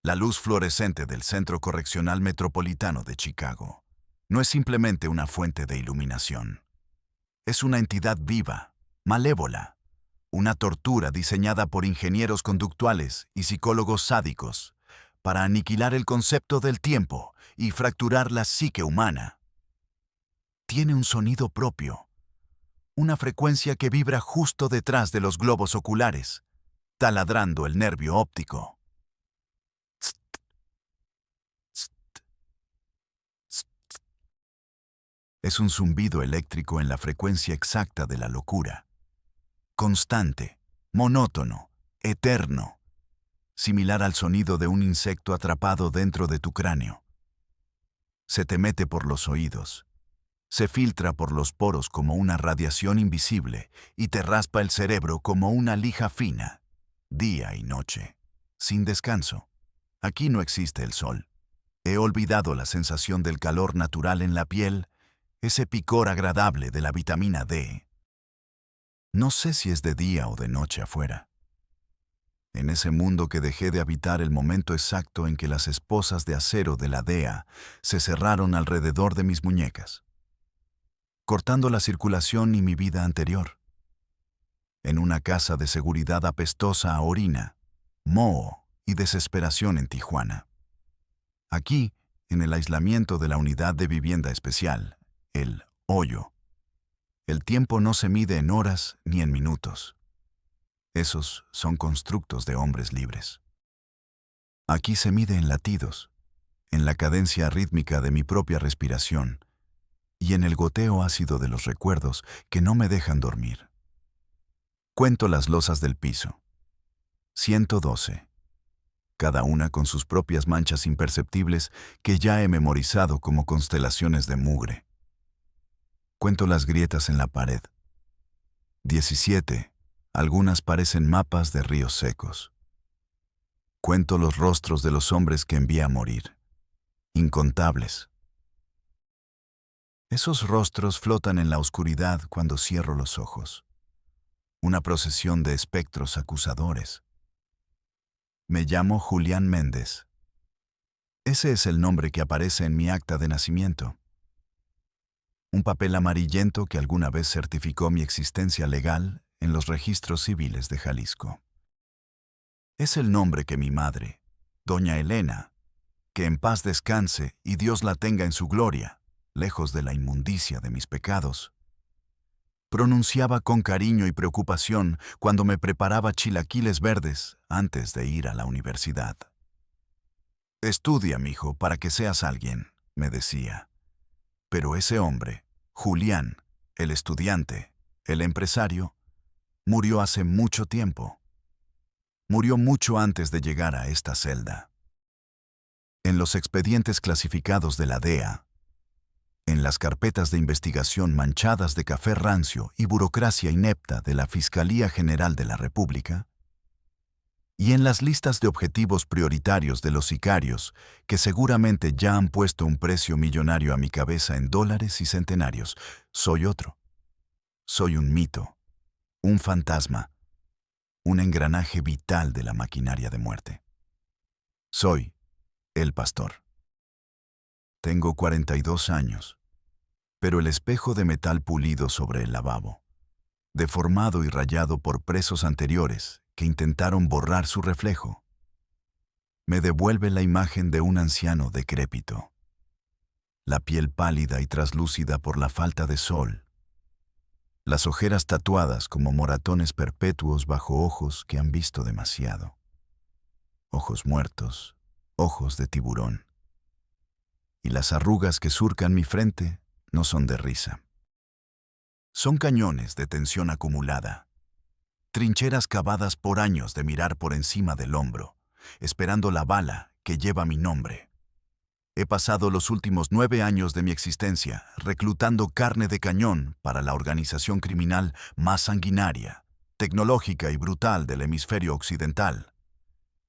La luz fluorescente del Centro Correccional Metropolitano de Chicago no es simplemente una fuente de iluminación. Es una entidad viva, malévola, una tortura diseñada por ingenieros conductuales y psicólogos sádicos para aniquilar el concepto del tiempo y fracturar la psique humana. Tiene un sonido propio, una frecuencia que vibra justo detrás de los globos oculares, taladrando el nervio óptico. Es un zumbido eléctrico en la frecuencia exacta de la locura. Constante, monótono, eterno, similar al sonido de un insecto atrapado dentro de tu cráneo. Se te mete por los oídos, se filtra por los poros como una radiación invisible y te raspa el cerebro como una lija fina, día y noche, sin descanso. Aquí no existe el sol. He olvidado la sensación del calor natural en la piel, ese picor agradable de la vitamina D. No sé si es de día o de noche afuera. En ese mundo que dejé de habitar el momento exacto en que las esposas de acero de la DEA se cerraron alrededor de mis muñecas, cortando la circulación y mi vida anterior. En una casa de seguridad apestosa a orina, moho y desesperación en Tijuana. Aquí, en el aislamiento de la unidad de vivienda especial, el hoyo. El tiempo no se mide en horas ni en minutos. Esos son constructos de hombres libres. Aquí se mide en latidos, en la cadencia rítmica de mi propia respiración y en el goteo ácido de los recuerdos que no me dejan dormir. Cuento las losas del piso. 112. Cada una con sus propias manchas imperceptibles que ya he memorizado como constelaciones de mugre. Cuento las grietas en la pared. 17. Algunas parecen mapas de ríos secos. Cuento los rostros de los hombres que envié a morir. Incontables. Esos rostros flotan en la oscuridad cuando cierro los ojos. Una procesión de espectros acusadores. Me llamo Julián Méndez. Ese es el nombre que aparece en mi acta de nacimiento. Un papel amarillento que alguna vez certificó mi existencia legal en los registros civiles de Jalisco. Es el nombre que mi madre, doña Elena, que en paz descanse y Dios la tenga en su gloria, lejos de la inmundicia de mis pecados, pronunciaba con cariño y preocupación cuando me preparaba chilaquiles verdes antes de ir a la universidad. Estudia, mijo, para que seas alguien, me decía. Pero ese hombre, Julián, el estudiante, el empresario, murió hace mucho tiempo. Murió mucho antes de llegar a esta celda. En los expedientes clasificados de la DEA, en las carpetas de investigación manchadas de café rancio y burocracia inepta de la Fiscalía General de la República, y en las listas de objetivos prioritarios de los sicarios que seguramente ya han puesto un precio millonario a mi cabeza en dólares y centenarios, soy otro. Soy un mito, un fantasma, un engranaje vital de la maquinaria de muerte. Soy el pastor. Tengo 42 años, pero el espejo de metal pulido sobre el lavabo, deformado y rayado por presos anteriores que intentaron borrar su reflejo, me devuelve la imagen de un anciano decrépito, la piel pálida y traslúcida por la falta de sol, las ojeras tatuadas como moratones perpetuos bajo ojos que han visto demasiado, ojos muertos, ojos de tiburón, y las arrugas que surcan mi frente no son de risa. Son cañones de tensión acumulada, trincheras cavadas por años de mirar por encima del hombro, esperando la bala que lleva mi nombre. He pasado los últimos 9 años de mi existencia reclutando carne de cañón para la organización criminal más sanguinaria, tecnológica y brutal del hemisferio occidental,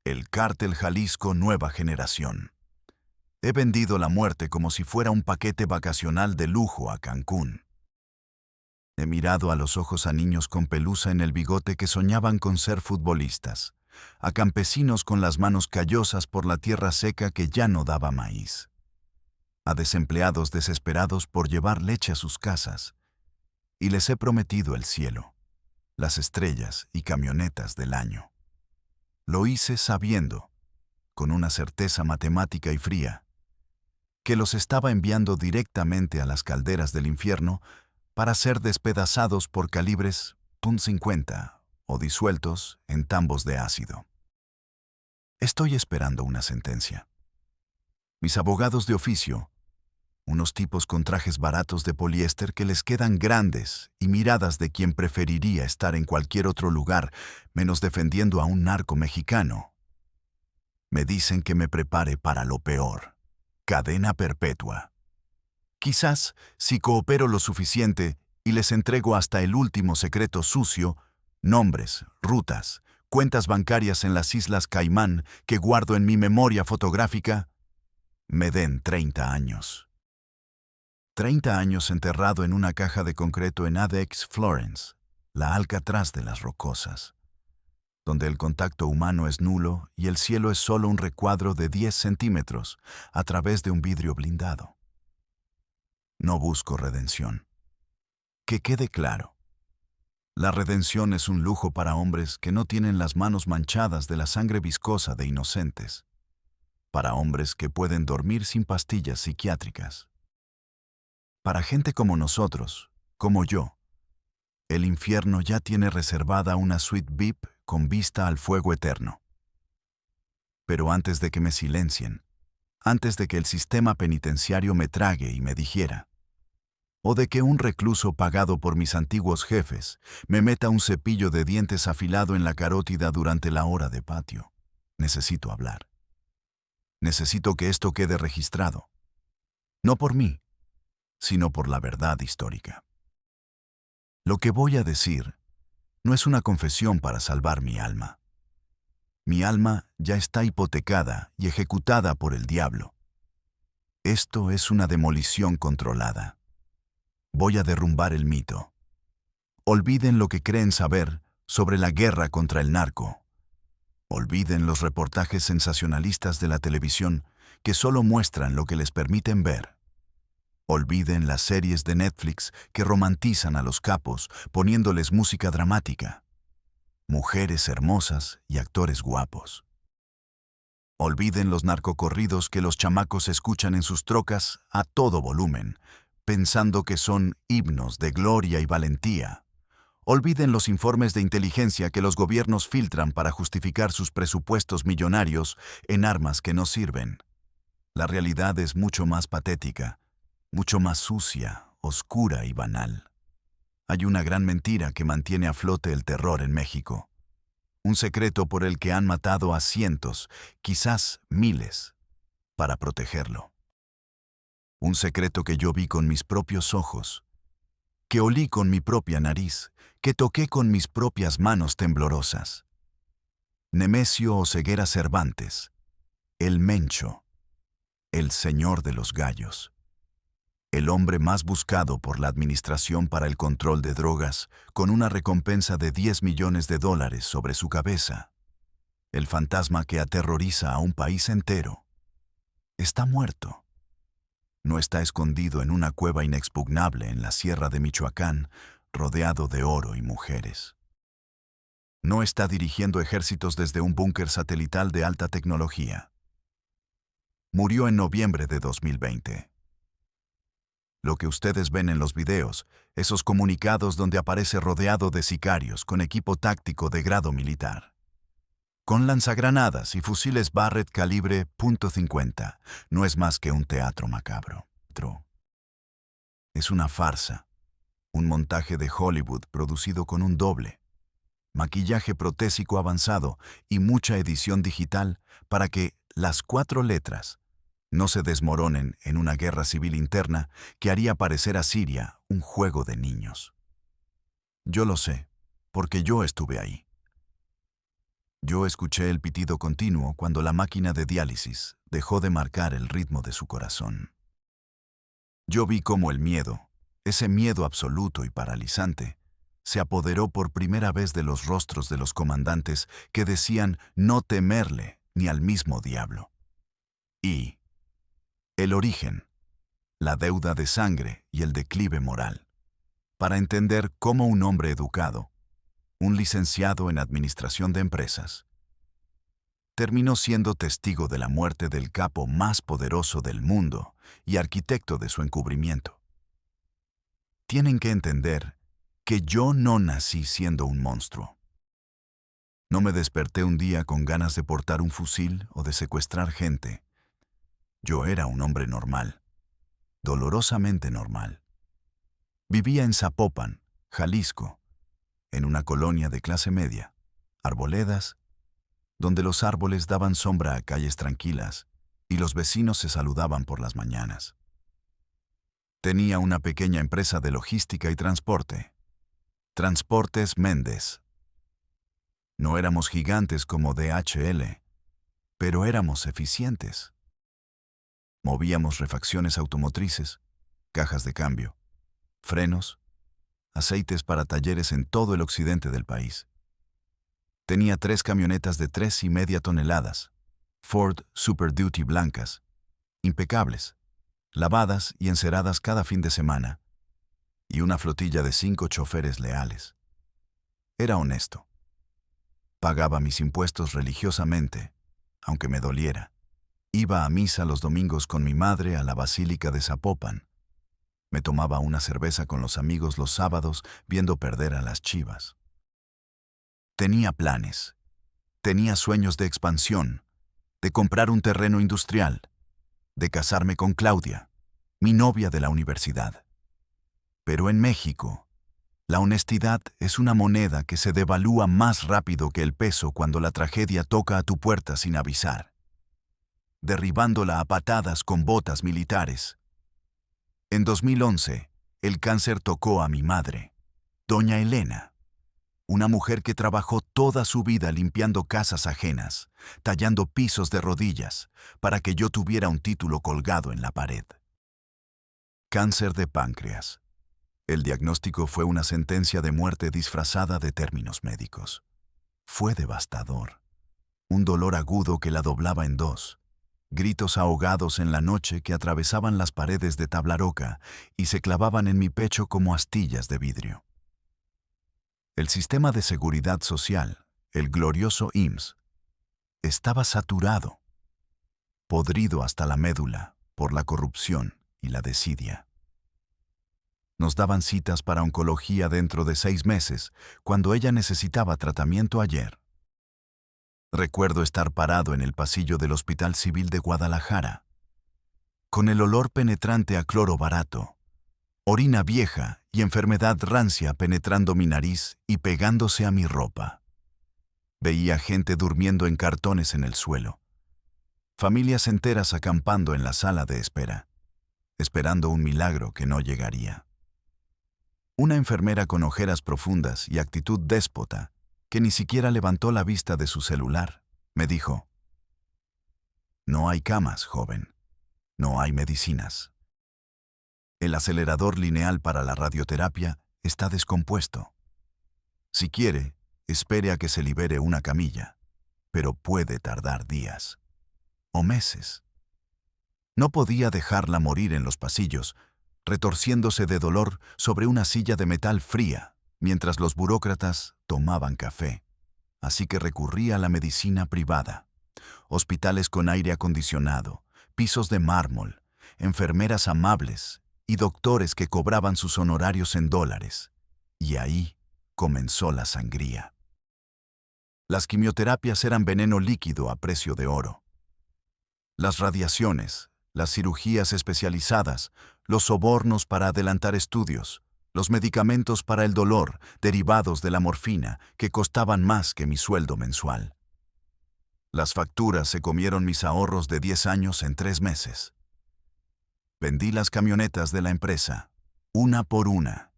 el Cártel Jalisco Nueva Generación. He vendido la muerte como si fuera un paquete vacacional de lujo a Cancún. He mirado a los ojos a niños con pelusa en el bigote que soñaban con ser futbolistas, a campesinos con las manos callosas por la tierra seca que ya no daba maíz, a desempleados desesperados por llevar leche a sus casas, y les he prometido el cielo, las estrellas y camionetas del año. Lo hice sabiendo, con una certeza matemática y fría, que los estaba enviando directamente a las calderas del infierno para ser despedazados por calibres .50 o disueltos en tambos de ácido. Estoy esperando una sentencia. Mis abogados de oficio, unos tipos con trajes baratos de poliéster que les quedan grandes y miradas de quien preferiría estar en cualquier otro lugar menos defendiendo a un narco mexicano, me dicen que me prepare para lo peor: cadena perpetua. Quizás, si coopero lo suficiente y les entrego hasta el último secreto sucio, nombres, rutas, cuentas bancarias en las Islas Caimán que guardo en mi memoria fotográfica, me den 30 años. 30 años enterrado en una caja de concreto en Adex, Florence, la Alcatraz de las Rocosas, donde el contacto humano es nulo y el cielo es solo un recuadro de 10 centímetros a través de un vidrio blindado. No busco redención. Que quede claro. La redención es un lujo para hombres que no tienen las manos manchadas de la sangre viscosa de inocentes, para hombres que pueden dormir sin pastillas psiquiátricas. Para gente como nosotros, como yo, el infierno ya tiene reservada una suite VIP con vista al fuego eterno. Pero antes de que me silencien, antes de que el sistema penitenciario me trague y me digiera, o de que un recluso pagado por mis antiguos jefes me meta un cepillo de dientes afilado en la carótida durante la hora de patio, necesito hablar. Necesito que esto quede registrado, no por mí, sino por la verdad histórica. Lo que voy a decir no es una confesión para salvar mi alma. Mi alma ya está hipotecada y ejecutada por el diablo. Esto es una demolición controlada. Voy a derrumbar el mito. Olviden lo que creen saber sobre la guerra contra el narco. Olviden los reportajes sensacionalistas de la televisión que solo muestran lo que les permiten ver. Olviden las series de Netflix que romantizan a los capos poniéndoles música dramática, mujeres hermosas y actores guapos. Olviden los narcocorridos que los chamacos escuchan en sus trocas a todo volumen, pensando que son himnos de gloria y valentía. Olviden los informes de inteligencia que los gobiernos filtran para justificar sus presupuestos millonarios en armas que no sirven. La realidad es mucho más patética, mucho más sucia, oscura y banal. Hay una gran mentira que mantiene a flote el terror en México. Un secreto por el que han matado a cientos, quizás miles, para protegerlo. Un secreto que yo vi con mis propios ojos, que olí con mi propia nariz, que toqué con mis propias manos temblorosas. Nemesio Oseguera Cervantes, el Mencho, el señor de los gallos. El hombre más buscado por la Administración para el Control de Drogas, con una recompensa de $10 millones sobre su cabeza. El fantasma que aterroriza a un país entero. Está muerto. No está escondido en una cueva inexpugnable en la sierra de Michoacán, rodeado de oro y mujeres. No está dirigiendo ejércitos desde un búnker satelital de alta tecnología. Murió en noviembre de 2020. Lo que ustedes ven en los videos, esos comunicados donde aparece rodeado de sicarios con equipo táctico de grado militar, con lanzagranadas y fusiles Barrett calibre .50, no es más que un teatro macabro. Es una farsa, un montaje de Hollywood producido con un doble, maquillaje protésico avanzado y mucha edición digital para que las 4 letras no se desmoronen en una guerra civil interna que haría parecer a Siria un juego de niños. Yo lo sé, porque yo estuve ahí. Yo escuché el pitido continuo cuando la máquina de diálisis dejó de marcar el ritmo de su corazón. Yo vi cómo el miedo, ese miedo absoluto y paralizante, se apoderó por primera vez de los rostros de los comandantes que decían no temerle ni al mismo diablo. Y el origen, la deuda de sangre y el declive moral, para entender cómo un hombre educado, un licenciado en administración de empresas, terminó siendo testigo de la muerte del capo más poderoso del mundo y arquitecto de su encubrimiento. Tienen que entender que yo no nací siendo un monstruo. No me desperté un día con ganas de portar un fusil o de secuestrar gente. Yo era un hombre normal, dolorosamente normal. Vivía en Zapopan, Jalisco, en una colonia de clase media, arboledas, donde los árboles daban sombra a calles tranquilas y los vecinos se saludaban por las mañanas. Tenía una pequeña empresa de logística y transporte, Transportes Méndez. No éramos gigantes como DHL, pero éramos eficientes. Movíamos refacciones automotrices, cajas de cambio, frenos, aceites para talleres en todo el occidente del país. Tenía 3 camionetas de 3,5 toneladas, Ford Super Duty blancas, impecables, lavadas y enceradas cada fin de semana, y una flotilla de 5 choferes leales. Era honesto. Pagaba mis impuestos religiosamente, aunque me doliera. Iba a misa los domingos con mi madre a la Basílica de Zapopan. Me tomaba una cerveza con los amigos los sábados viendo perder a las Chivas. Tenía planes. Tenía sueños de expansión, de comprar un terreno industrial, de casarme con Claudia, mi novia de la universidad. Pero en México, la honestidad es una moneda que se devalúa más rápido que el peso cuando la tragedia toca a tu puerta sin avisar, derribándola a patadas con botas militares. En 2011, el cáncer tocó a mi madre, doña Elena, una mujer que trabajó toda su vida limpiando casas ajenas, tallando pisos de rodillas, para que yo tuviera un título colgado en la pared. Cáncer de páncreas. El diagnóstico fue una sentencia de muerte disfrazada de términos médicos. Fue devastador. Un dolor agudo que la doblaba en dos. Gritos ahogados en la noche que atravesaban las paredes de tabla y se clavaban en mi pecho como astillas de vidrio. El sistema de seguridad social, el glorioso IMSS, estaba saturado, podrido hasta la médula por la corrupción y la desidia. Nos daban citas para oncología dentro de 6 meses, cuando ella necesitaba tratamiento ayer. Recuerdo estar parado en el pasillo del Hospital Civil de Guadalajara, con el olor penetrante a cloro barato, orina vieja y enfermedad rancia penetrando mi nariz y pegándose a mi ropa. Veía gente durmiendo en cartones en el suelo, familias enteras acampando en la sala de espera, esperando un milagro que no llegaría. Una enfermera con ojeras profundas y actitud déspota, que ni siquiera levantó la vista de su celular, me dijo: «No hay camas, joven. No hay medicinas. El acelerador lineal para la radioterapia está descompuesto. Si quiere, espere a que se libere una camilla, pero puede tardar días o meses». No podía dejarla morir en los pasillos, retorciéndose de dolor sobre una silla de metal fría, mientras los burócratas tomaban café. Así que recurrí a la medicina privada. Hospitales con aire acondicionado, pisos de mármol, enfermeras amables y doctores que cobraban sus honorarios en dólares. Y ahí comenzó la sangría. Las quimioterapias eran veneno líquido a precio de oro. Las radiaciones, las cirugías especializadas, los sobornos para adelantar estudios, los medicamentos para el dolor derivados de la morfina que costaban más que mi sueldo mensual. Las facturas se comieron mis ahorros de 10 años en 3 meses. Vendí las camionetas de la empresa, una por una,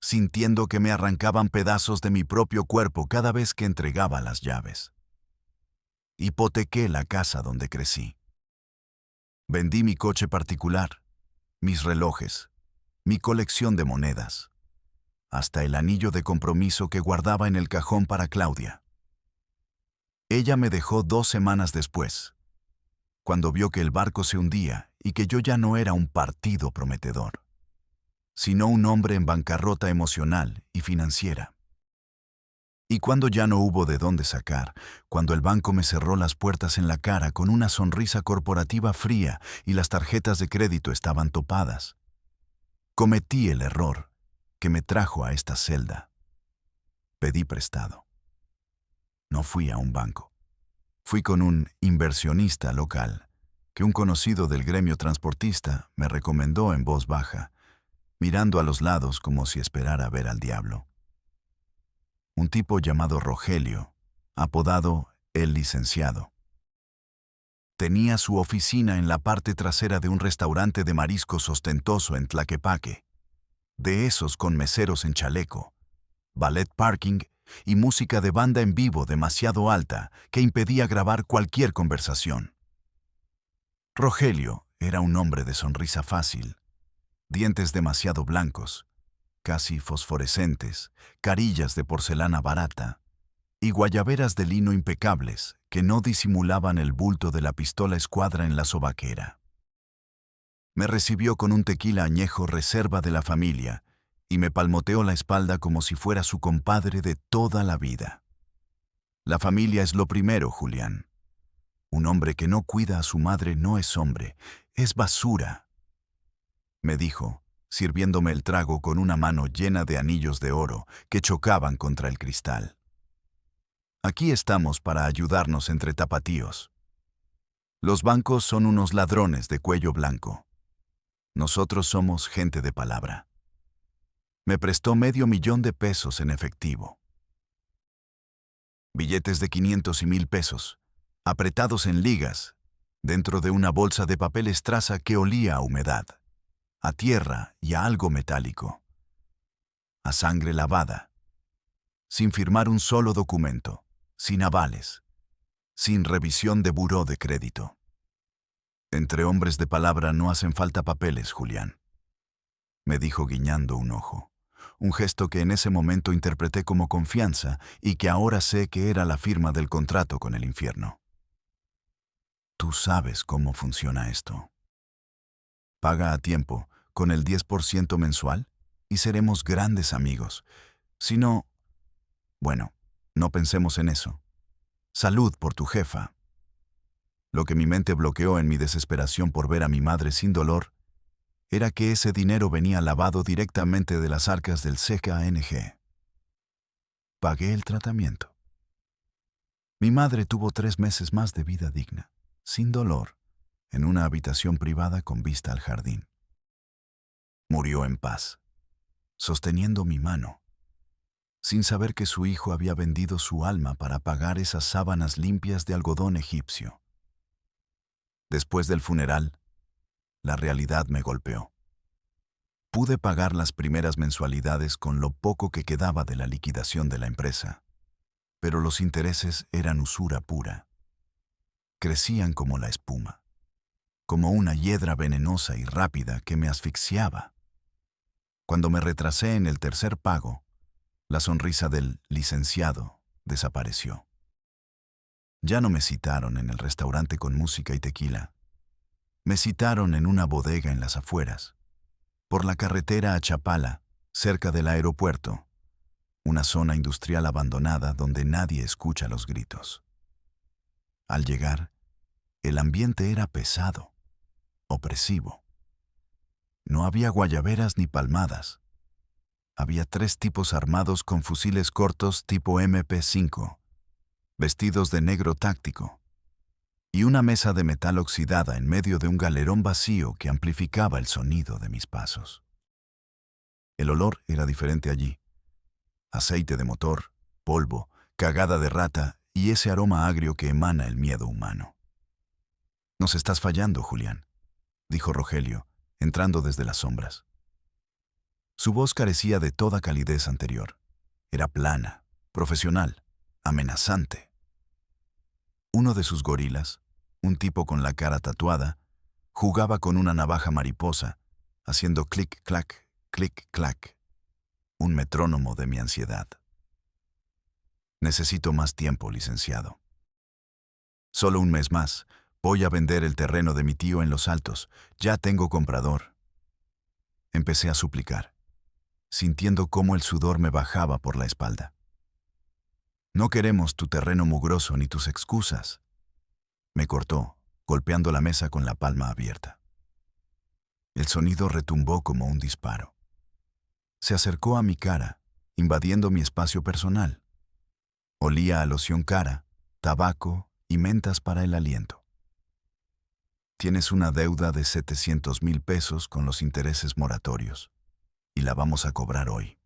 sintiendo que me arrancaban pedazos de mi propio cuerpo cada vez que entregaba las llaves. Hipotequé la casa donde crecí. Vendí mi coche particular, mis relojes, mi colección de monedas. hasta el anillo de compromiso que guardaba en el cajón para Claudia. Ella me dejó 2 semanas después, cuando vio que el barco se hundía y que yo ya no era un partido prometedor, sino un hombre en bancarrota emocional y financiera. Y cuando ya no hubo de dónde sacar, cuando el banco me cerró las puertas en la cara con una sonrisa corporativa fría y las tarjetas de crédito estaban topadas, cometí el error que me trajo a esta celda. Pedí prestado. No fui a un banco. Fui con un inversionista local que un conocido del gremio transportista me recomendó en voz baja, mirando a los lados como si esperara ver al diablo. Un tipo llamado Rogelio, apodado El Licenciado. Tenía su oficina en la parte trasera de un restaurante de mariscos ostentoso en Tlaquepaque, de esos con meseros en chaleco, ballet parking y música de banda en vivo demasiado alta que impedía grabar cualquier conversación. Rogelio era un hombre de sonrisa fácil, dientes demasiado blancos, casi fosforescentes, carillas de porcelana barata y guayaberas de lino impecables que no disimulaban el bulto de la pistola escuadra en la sobaquera. Me recibió con un tequila añejo reserva de la familia y me palmoteó la espalda como si fuera su compadre de toda la vida. La familia es lo primero, Julián. Un hombre que no cuida a su madre no es hombre, es basura, me dijo, sirviéndome el trago con una mano llena de anillos de oro que chocaban contra el cristal. Aquí estamos para ayudarnos entre tapatíos. Los bancos son unos ladrones de cuello blanco. Nosotros somos gente de palabra. Me prestó $500,000 en efectivo. Billetes de 500 y 1,000 pesos, apretados en ligas, dentro de una bolsa de papel estraza que olía a humedad, a tierra y a algo metálico, a sangre lavada, sin firmar un solo documento, sin avales, sin revisión de buró de crédito. Entre hombres de palabra no hacen falta papeles, Julián, me dijo guiñando un ojo, un gesto que en ese momento interpreté como confianza y que ahora sé que era la firma del contrato con el infierno. Tú sabes cómo funciona esto. Paga a tiempo, con el 10% mensual, y seremos grandes amigos. Si no, bueno, no pensemos en eso. Salud por tu jefa. Lo que mi mente bloqueó en mi desesperación por ver a mi madre sin dolor era que ese dinero venía lavado directamente de las arcas del CKNG. Pagué el tratamiento. Mi madre tuvo 3 meses más de vida digna, sin dolor, en una habitación privada con vista al jardín. Murió en paz, sosteniendo mi mano, sin saber que su hijo había vendido su alma para pagar esas sábanas limpias de algodón egipcio. Después del funeral, la realidad me golpeó. Pude pagar las primeras mensualidades con lo poco que quedaba de la liquidación de la empresa, pero los intereses eran usura pura. Crecían como la espuma, como una hiedra venenosa y rápida que me asfixiaba. Cuando me retrasé en el tercer pago, la sonrisa del licenciado desapareció. Ya no me citaron en el restaurante con música y tequila. Me citaron en una bodega en las afueras, por la carretera a Chapala, cerca del aeropuerto, una zona industrial abandonada donde nadie escucha los gritos. Al llegar, el ambiente era pesado, opresivo. No había guayaberas ni palmadas. Había 3 tipos armados con fusiles cortos tipo MP5, vestidos de negro táctico, y una mesa de metal oxidada en medio de un galerón vacío que amplificaba el sonido de mis pasos. El olor era diferente allí. Aceite de motor, polvo, cagada de rata y ese aroma agrio que emana el miedo humano. «Nos estás fallando, Julián», dijo Rogelio, entrando desde las sombras. Su voz carecía de toda calidez anterior. Era plana, profesional, amenazante. Uno de sus gorilas, un tipo con la cara tatuada, jugaba con una navaja mariposa, haciendo clic-clac, clic-clac. un metrónomo de mi ansiedad. Necesito más tiempo, licenciado. Solo un mes más. Voy a vender el terreno de mi tío en Los Altos. Ya tengo comprador. Empecé a suplicar, sintiendo cómo el sudor me bajaba por la espalda. No queremos tu terreno mugroso ni tus excusas. Me cortó, golpeando la mesa con la palma abierta. El sonido retumbó como un disparo. Se acercó a mi cara, invadiendo mi espacio personal. Olía a loción cara, tabaco y mentas para el aliento. Tienes una deuda de 700,000 pesos con los intereses moratorios, y la vamos a cobrar hoy.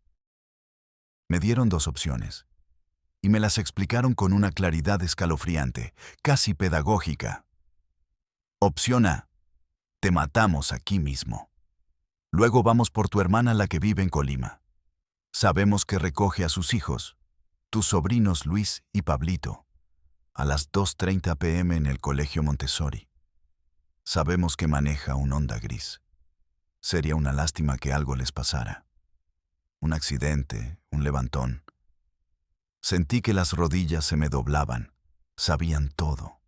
Me dieron 2 opciones, y me las explicaron con una claridad escalofriante, casi pedagógica. Opción A: te matamos aquí mismo. Luego vamos por tu hermana, la que vive en Colima. Sabemos que recoge a sus hijos, tus sobrinos Luis y Pablito, a las 2:30 p.m. en el Colegio Montessori. Sabemos que maneja un Honda gris. Sería una lástima que algo les pasara. Un accidente, un levantón. Sentí que las rodillas se me doblaban. Sabían todo.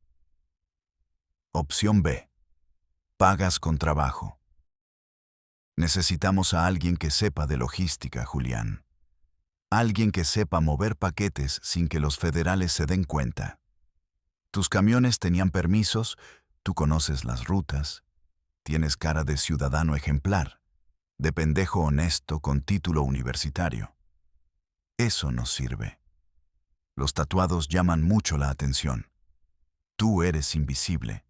Opción B: pagas con trabajo. Necesitamos a alguien que sepa de logística, Julián. Alguien que sepa mover paquetes sin que los federales se den cuenta. Tus camiones tenían permisos, tú conoces las rutas, tienes cara de ciudadano ejemplar, de pendejo honesto con título universitario. Eso nos sirve. Los tatuados llaman mucho la atención. Tú eres invisible.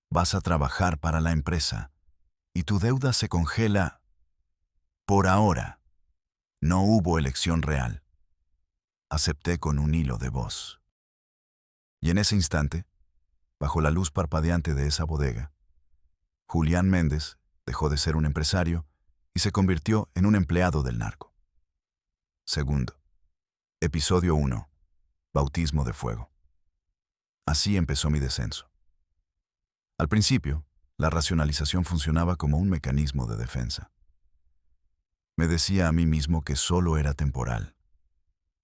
Vas a trabajar para la empresa y tu deuda se congela por ahora. No hubo elección real. Acepté con un hilo de voz. Y en ese instante, bajo la luz parpadeante de esa bodega, Julián Méndez dejó de ser un empresario y se convirtió en un empleado del narco. Segundo. Episodio 1. Bautismo de fuego. Así empezó mi descenso. Al principio, la racionalización funcionaba como un mecanismo de defensa. Me decía a mí mismo que solo era temporal.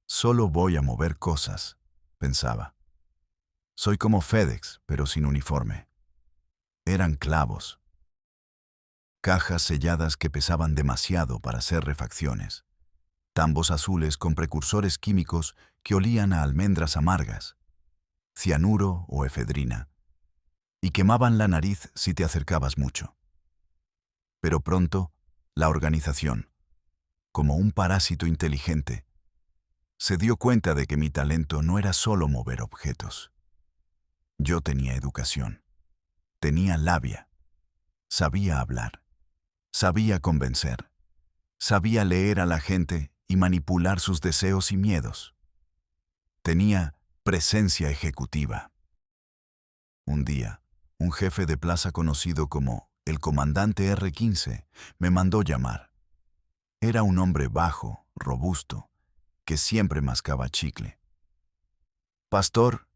Solo voy a mover cosas, pensaba. Soy como FedEx, pero sin uniforme. Eran clavos. Cajas selladas que pesaban demasiado para hacer refacciones. Tambos azules con precursores químicos que olían a almendras amargas, cianuro o efedrina, y quemaban la nariz si te acercabas mucho. Pero pronto, la organización, como un parásito inteligente, se dio cuenta de que mi talento no era solo mover objetos. Yo tenía educación, tenía labia, sabía hablar, sabía convencer, sabía leer a la gente y manipular sus deseos y miedos. Tenía presencia ejecutiva. Un día, un jefe de plaza conocido como el comandante R-15 me mandó llamar. Era un hombre bajo, robusto, que siempre mascaba chicle. «Pastor»,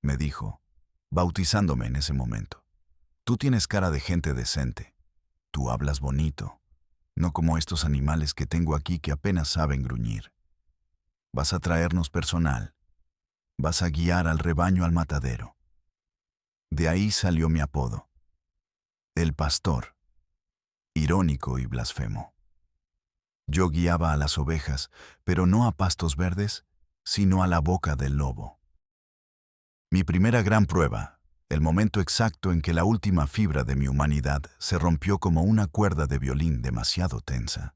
me dijo, bautizándome en ese momento, «tú tienes cara de gente decente. Tú hablas bonito, no como estos animales que tengo aquí que apenas saben gruñir. Vas a traernos personal. Vas a guiar al rebaño al matadero». De ahí salió mi apodo, el pastor, irónico y blasfemo. Yo guiaba a las ovejas, pero no a pastos verdes, sino a la boca del lobo. Mi primera gran prueba, el momento exacto en que la última fibra de mi humanidad se rompió como una cuerda de violín demasiado tensa,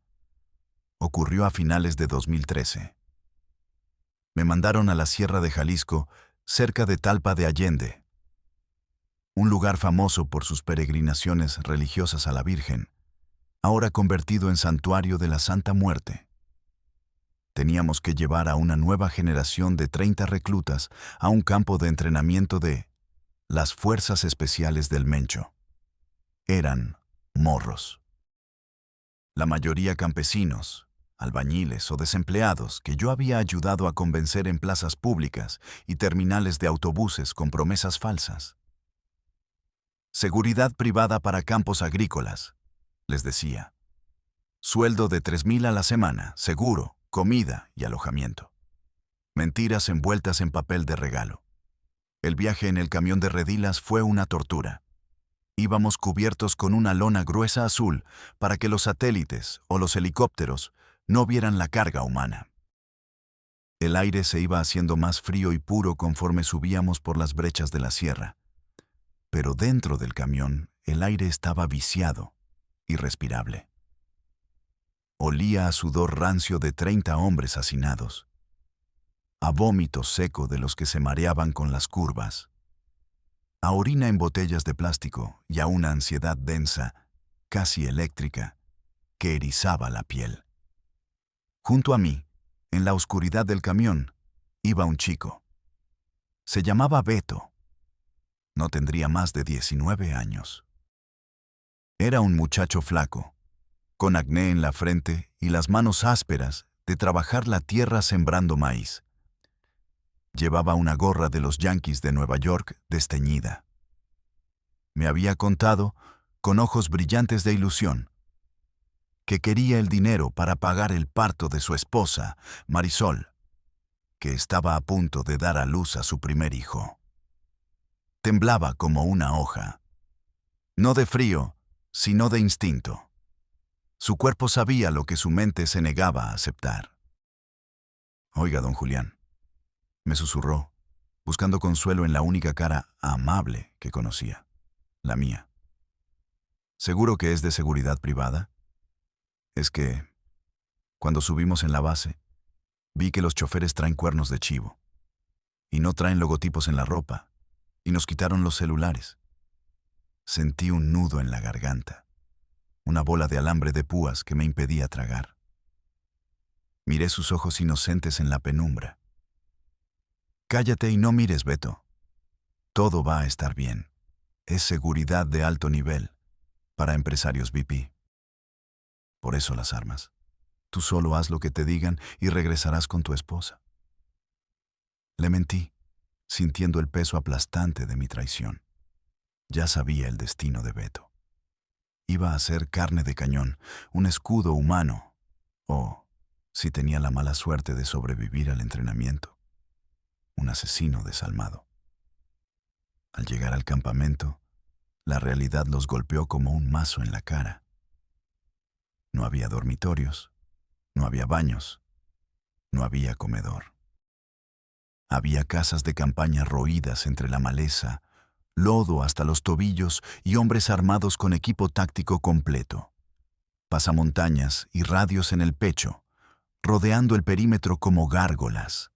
ocurrió a finales de 2013. Me mandaron a la Sierra de Jalisco, cerca de Talpa de Allende, un lugar famoso por sus peregrinaciones religiosas a la Virgen, ahora convertido en santuario de la Santa Muerte. Teníamos que llevar a una nueva generación de 30 reclutas a un campo de entrenamiento de las Fuerzas Especiales del Mencho. Eran morros. La mayoría campesinos, albañiles o desempleados que yo había ayudado a convencer en plazas públicas y terminales de autobuses con promesas falsas. Seguridad privada para campos agrícolas, les decía. Sueldo de 3,000 a la semana, seguro, comida y alojamiento. Mentiras envueltas en papel de regalo. El viaje en el camión de redilas fue una tortura. Íbamos cubiertos con una lona gruesa azul para que los satélites o los helicópteros no vieran la carga humana. El aire se iba haciendo más frío y puro conforme subíamos por las brechas de la sierra. Pero dentro del camión el aire estaba viciado, irrespirable. Olía a sudor rancio de 30 hombres hacinados, a vómito seco de los que se mareaban con las curvas, a orina en botellas de plástico y a una ansiedad densa, casi eléctrica, que erizaba la piel. Junto a mí, en la oscuridad del camión, iba un chico. Se llamaba Beto. No tendría más de 19 años. Era un muchacho flaco, con acné en la frente y las manos ásperas de trabajar la tierra sembrando maíz. Llevaba una gorra de los Yankees de Nueva York desteñida. Me había contado, con ojos brillantes de ilusión, que quería el dinero para pagar el parto de su esposa, Marisol, que estaba a punto de dar a luz a su primer hijo. Temblaba como una hoja, no de frío, sino de instinto. Su cuerpo sabía lo que su mente se negaba a aceptar. «Oiga, don Julián», me susurró, buscando consuelo en la única cara amable que conocía, la mía. «¿Seguro que es de seguridad privada? Es que, cuando subimos en la base, vi que los choferes traen cuernos de chivo, y no traen logotipos en la ropa, y nos quitaron los celulares». Sentí un nudo en la garganta, una bola de alambre de púas que me impedía tragar. Miré sus ojos inocentes en la penumbra. «Cállate y no mires, Beto. Todo va a estar bien. Es seguridad de alto nivel para empresarios VIP. Por eso las armas. Tú solo haz lo que te digan y regresarás con tu esposa». Le mentí, sintiendo el peso aplastante de mi traición. Ya sabía el destino de Beto. Iba a ser carne de cañón, un escudo humano, o, si tenía la mala suerte de sobrevivir al entrenamiento, un asesino desalmado. Al llegar al campamento, la realidad los golpeó como un mazo en la cara. No había dormitorios, no había baños, no había comedor. Había casas de campaña roídas entre la maleza, lodo hasta los tobillos y hombres armados con equipo táctico completo. Pasamontañas y radios en el pecho, rodeando el perímetro como gárgolas.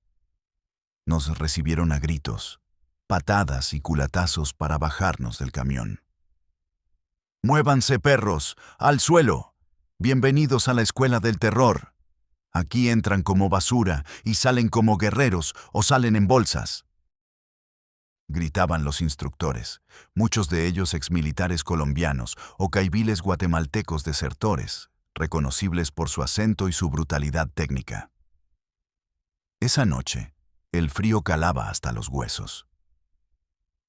Nos recibieron a gritos, patadas y culatazos para bajarnos del camión. «Muévanse, perros, al suelo. Bienvenidos a la escuela del terror. Aquí entran como basura y salen como guerreros o salen en bolsas», gritaban los instructores, muchos de ellos exmilitares colombianos o caibiles guatemaltecos desertores, reconocibles por su acento y su brutalidad técnica. Esa noche, el frío calaba hasta los huesos.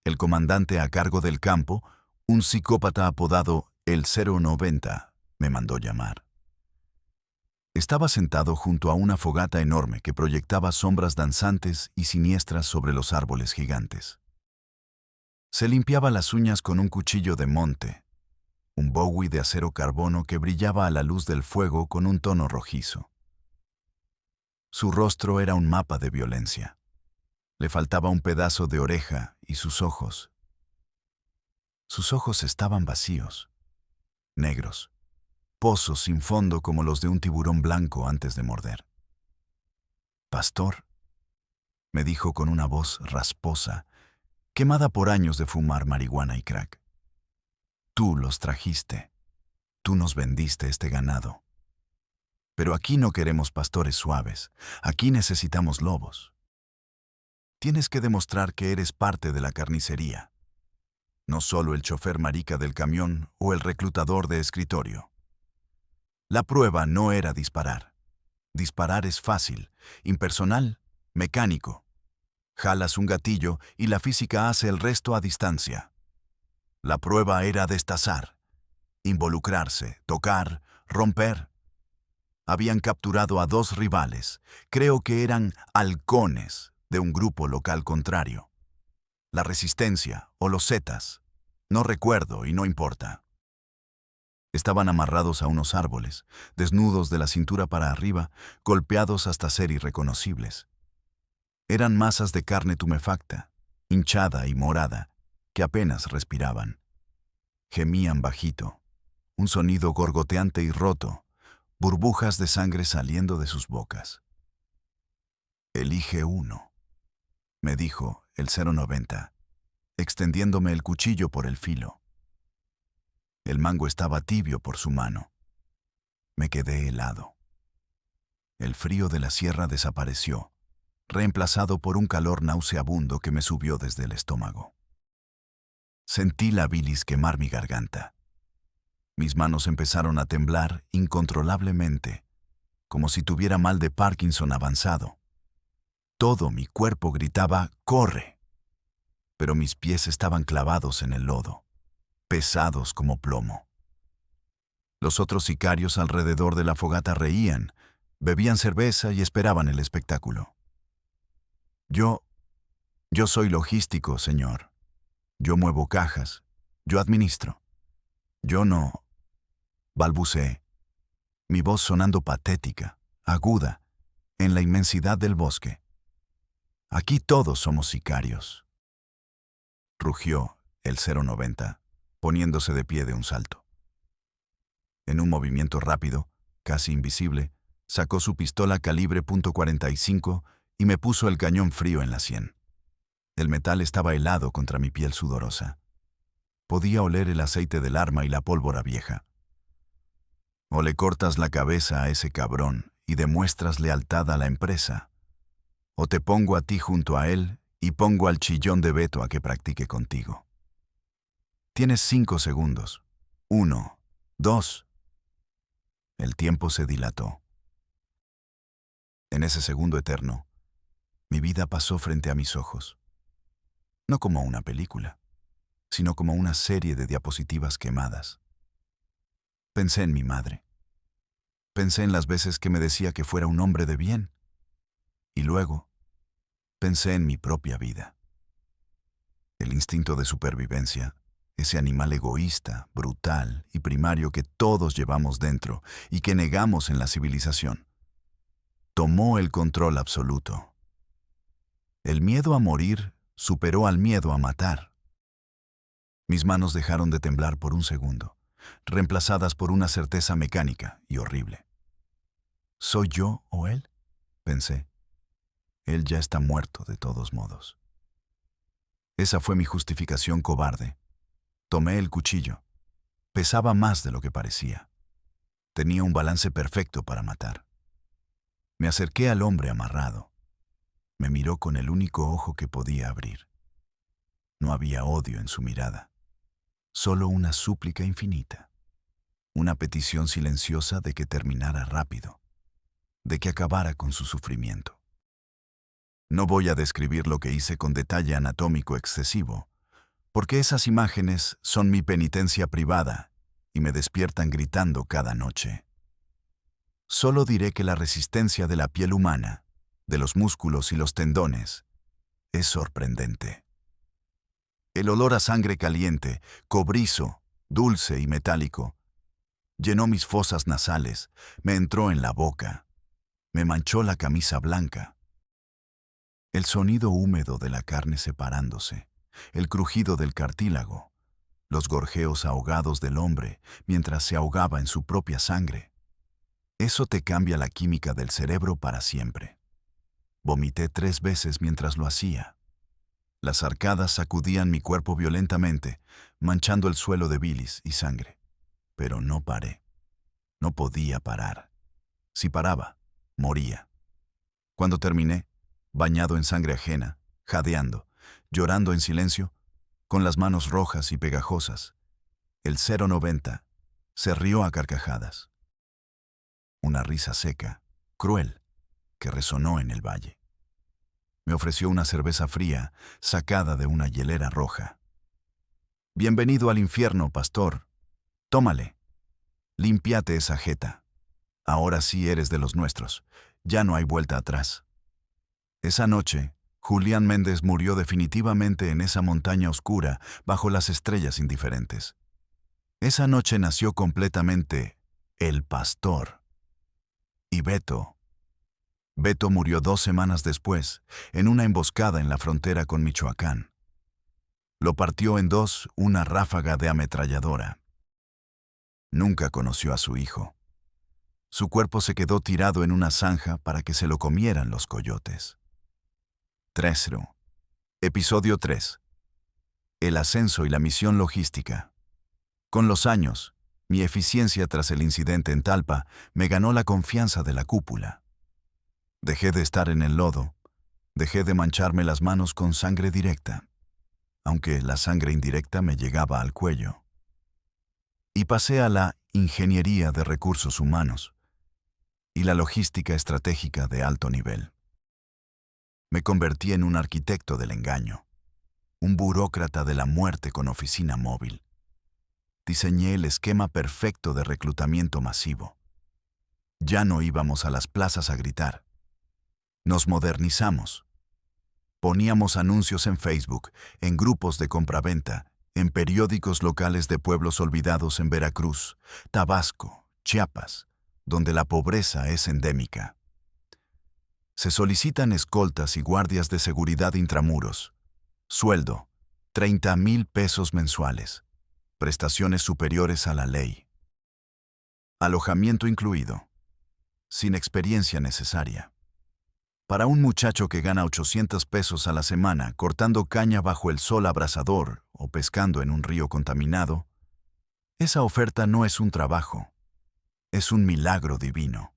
El comandante a cargo del campo, un psicópata apodado el 090, me mandó llamar. Estaba sentado junto a una fogata enorme que proyectaba sombras danzantes y siniestras sobre los árboles gigantes. Se limpiaba las uñas con un cuchillo de monte, un bowie de acero carbono que brillaba a la luz del fuego con un tono rojizo. Su rostro era un mapa de violencia. Le faltaba un pedazo de oreja y sus ojos. Sus ojos estaban vacíos, negros, pozos sin fondo como los de un tiburón blanco antes de morder. «Pastor», me dijo con una voz rasposa, quemada por años de fumar marihuana y crack. «Tú los trajiste. Tú nos vendiste este ganado. Pero aquí no queremos pastores suaves. Aquí necesitamos lobos. Tienes que demostrar que eres parte de la carnicería. No solo el chofer marica del camión o el reclutador de escritorio. La prueba no era disparar. Disparar es fácil, impersonal, mecánico. Jalas un gatillo y la física hace el resto a distancia. La prueba era destazar, involucrarse, tocar, romper, Habían capturado a 2 rivales, creo que eran halcones de un grupo local contrario. La Resistencia o los Zetas. No recuerdo y no importa. Estaban amarrados a unos árboles, desnudos de la cintura para arriba, golpeados hasta ser irreconocibles. Eran masas de carne tumefacta, hinchada y morada, que apenas respiraban. Gemían bajito, un sonido gorgoteante y roto, burbujas de sangre saliendo de sus bocas. «Elige uno», me dijo el 090, extendiéndome el cuchillo por el filo. El mango estaba tibio por su mano. Me quedé helado. El frío de la sierra desapareció, reemplazado por un calor nauseabundo que me subió desde el estómago. Sentí la bilis quemar mi garganta. Mis manos empezaron a temblar incontrolablemente, como si tuviera mal de Parkinson avanzado. Todo mi cuerpo gritaba «¡Corre!», pero mis pies estaban clavados en el lodo, pesados como plomo. Los otros sicarios alrededor de la fogata reían, bebían cerveza y esperaban el espectáculo. Yo soy logístico, señor. Yo muevo cajas. Yo administro. Yo no... balbuceé, mi voz sonando patética, aguda, en la inmensidad del bosque. Aquí todos somos sicarios. Rugió el 090, poniéndose de pie de un salto. En un movimiento rápido, casi invisible, sacó su pistola calibre .45 y me puso el cañón frío en la sien. El metal estaba helado contra mi piel sudorosa. Podía oler el aceite del arma y la pólvora vieja. O le cortas la cabeza a ese cabrón y demuestras lealtad a la empresa, o te pongo a ti junto a él y pongo al chillón de Beto a que practique contigo. Tienes 5 segundos. 1, 2. El tiempo se dilató. En ese segundo eterno, mi vida pasó frente a mis ojos. No como una película, sino como una serie de diapositivas quemadas. Pensé en mi madre. Pensé en las veces que me decía que fuera un hombre de bien. Y luego, pensé en mi propia vida. El instinto de supervivencia, ese animal egoísta, brutal y primario que todos llevamos dentro y que negamos en la civilización, tomó el control absoluto. El miedo a morir superó al miedo a matar. Mis manos dejaron de temblar por un segundo, reemplazadas por una certeza mecánica y horrible. ¿Soy yo o él?, pensé. Él ya está muerto de todos modos. Esa fue mi justificación cobarde. Tomé el cuchillo. Pesaba más de lo que parecía. Tenía un balance perfecto para matar. Me acerqué al hombre amarrado. Me miró con el único ojo que podía abrir. No había odio en su mirada, solo una súplica infinita, una petición silenciosa de que terminara rápido, de que acabara con su sufrimiento. No voy a describir lo que hice con detalle anatómico excesivo, porque esas imágenes son mi penitencia privada y me despiertan gritando cada noche. Solo diré que la resistencia de la piel humana, de los músculos y los tendones, es sorprendente. El olor a sangre caliente, cobrizo, dulce y metálico, llenó mis fosas nasales, me entró en la boca, me manchó la camisa blanca. El sonido húmedo de la carne separándose, el crujido del cartílago, los gorjeos ahogados del hombre mientras se ahogaba en su propia sangre. Eso te cambia la química del cerebro para siempre. Vomité 3 veces mientras lo hacía. Las arcadas sacudían mi cuerpo violentamente, manchando el suelo de bilis y sangre. Pero no paré. No podía parar. Si paraba, moría. Cuando terminé, bañado en sangre ajena, jadeando, llorando en silencio, con las manos rojas y pegajosas, el 090 se rió a carcajadas. Una risa seca, cruel, que resonó en el valle. Me ofreció una cerveza fría, sacada de una hielera roja. «Bienvenido al infierno, pastor. Tómale. Límpiate esa jeta». Ahora sí eres de los nuestros. Ya no hay vuelta atrás. Esa noche, Julián Méndez murió definitivamente en esa montaña oscura, bajo las estrellas indiferentes. Esa noche nació completamente el pastor. Y Beto murió 2 semanas después, en una emboscada en la frontera con Michoacán. Lo partió en dos una ráfaga de ametralladora. Nunca conoció a su hijo. Su cuerpo se quedó tirado en una zanja para que se lo comieran los coyotes. 3. Episodio 3. El ascenso y la misión logística. Con los años, mi eficiencia tras el incidente en Talpa me ganó la confianza de la cúpula. Dejé de estar en el lodo, dejé de mancharme las manos con sangre directa, aunque la sangre indirecta me llegaba al cuello. Y pasé a la ingeniería de recursos humanos y la logística estratégica de alto nivel. Me convertí en un arquitecto del engaño, un burócrata de la muerte con oficina móvil. Diseñé el esquema perfecto de reclutamiento masivo. Ya no íbamos a las plazas a gritar. Nos modernizamos. Poníamos anuncios en Facebook, en grupos de compraventa, en periódicos locales de pueblos olvidados en Veracruz, Tabasco, Chiapas, donde la pobreza es endémica. Se solicitan escoltas y guardias de seguridad intramuros. Sueldo, 30,000 pesos mensuales. Prestaciones superiores a la ley. Alojamiento incluido. Sin experiencia necesaria. Para un muchacho que gana 800 pesos a la semana cortando caña bajo el sol abrasador o pescando en un río contaminado, esa oferta no es un trabajo, es un milagro divino.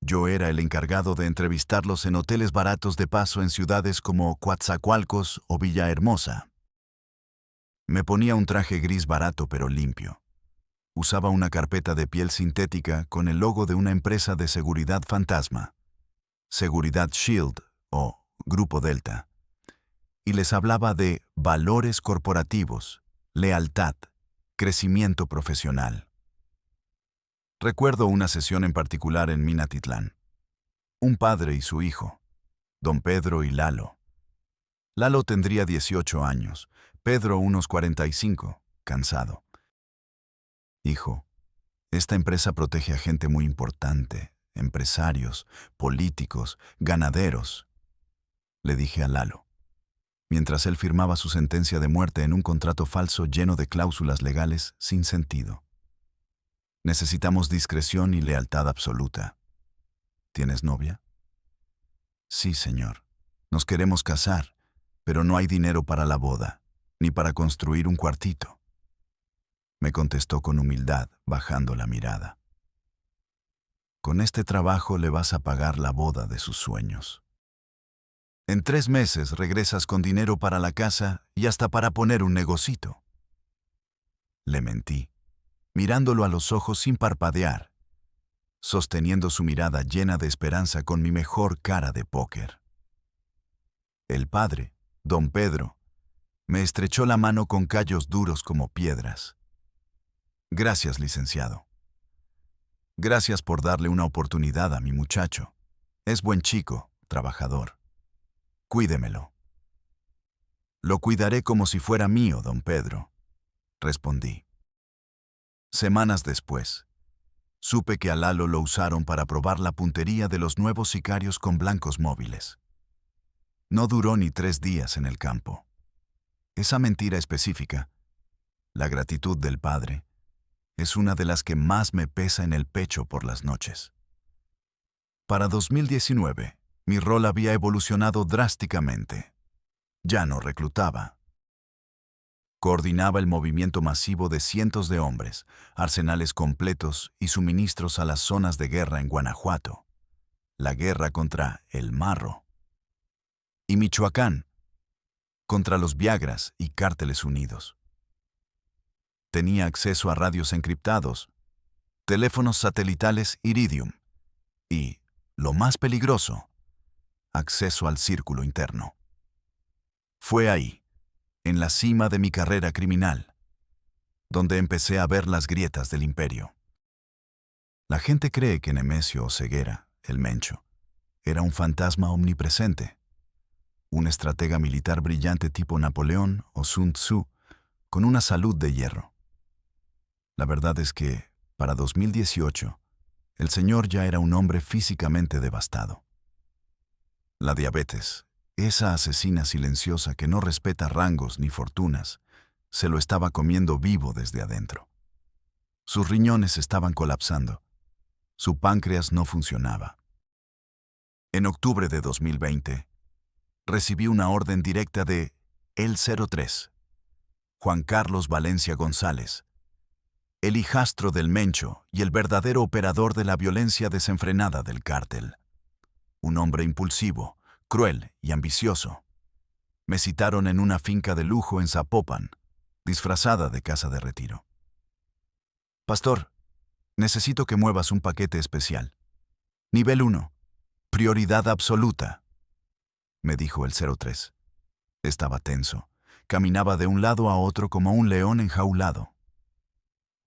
Yo era el encargado de entrevistarlos en hoteles baratos de paso en ciudades como Coatzacoalcos o Villahermosa. Me ponía un traje gris barato pero limpio. Usaba una carpeta de piel sintética con el logo de una empresa de seguridad fantasma, Seguridad Shield o Grupo Delta, y les hablaba de valores corporativos, lealtad, crecimiento profesional. Recuerdo una sesión en particular en Minatitlán. Un padre y su hijo, don Pedro y Lalo. Lalo tendría 18 años, Pedro unos 45, cansado. Hijo, esta empresa protege a gente muy importante, empresarios, políticos, ganaderos, le dije a Lalo, mientras él firmaba su sentencia de muerte en un contrato falso lleno de cláusulas legales sin sentido. Necesitamos discreción y lealtad absoluta. ¿Tienes novia? Sí, señor. Nos queremos casar, pero no hay dinero para la boda, ni para construir un cuartito. Me contestó con humildad, bajando la mirada. Con este trabajo le vas a pagar la boda de sus sueños. En 3 meses regresas con dinero para la casa y hasta para poner un negocito. Le mentí, mirándolo a los ojos sin parpadear, sosteniendo su mirada llena de esperanza con mi mejor cara de póker. El padre, don Pedro, me estrechó la mano con callos duros como piedras. Gracias, licenciado. Gracias por darle una oportunidad a mi muchacho. Es buen chico, trabajador. Cuídemelo. Lo cuidaré como si fuera mío, don Pedro, respondí. Semanas después, supe que a Lalo lo usaron para probar la puntería de los nuevos sicarios con blancos móviles. No duró ni 3 días en el campo. Esa mentira específica, la gratitud del padre, es una de las que más me pesa en el pecho por las noches. Para 2019, mi rol había evolucionado drásticamente. Ya no reclutaba. Coordinaba el movimiento masivo de cientos de hombres, arsenales completos y suministros a las zonas de guerra en Guanajuato, la guerra contra el Marro, y Michoacán, contra los Viagras y Cárteles Unidos. Tenía acceso a radios encriptados, teléfonos satelitales Iridium y, lo más peligroso, acceso al círculo interno. Fue ahí, en la cima de mi carrera criminal, donde empecé a ver las grietas del imperio. La gente cree que Nemesio Oseguera, el Mencho, era un fantasma omnipresente, un estratega militar brillante tipo Napoleón o Sun Tzu, con una salud de hierro. La verdad es que, para 2018, el señor ya era un hombre físicamente devastado. La diabetes, esa asesina silenciosa que no respeta rangos ni fortunas, se lo estaba comiendo vivo desde adentro. Sus riñones estaban colapsando. Su páncreas no funcionaba. En octubre de 2020, recibí una orden directa de El 03, Juan Carlos Valencia González, el hijastro del Mencho y el verdadero operador de la violencia desenfrenada del cártel. Un hombre impulsivo, cruel y ambicioso. Me citaron en una finca de lujo en Zapopan, disfrazada de casa de retiro. Pastor, necesito que muevas un paquete especial. Nivel 1. Prioridad absoluta, me dijo el 03. Estaba tenso. Caminaba de un lado a otro como un león enjaulado.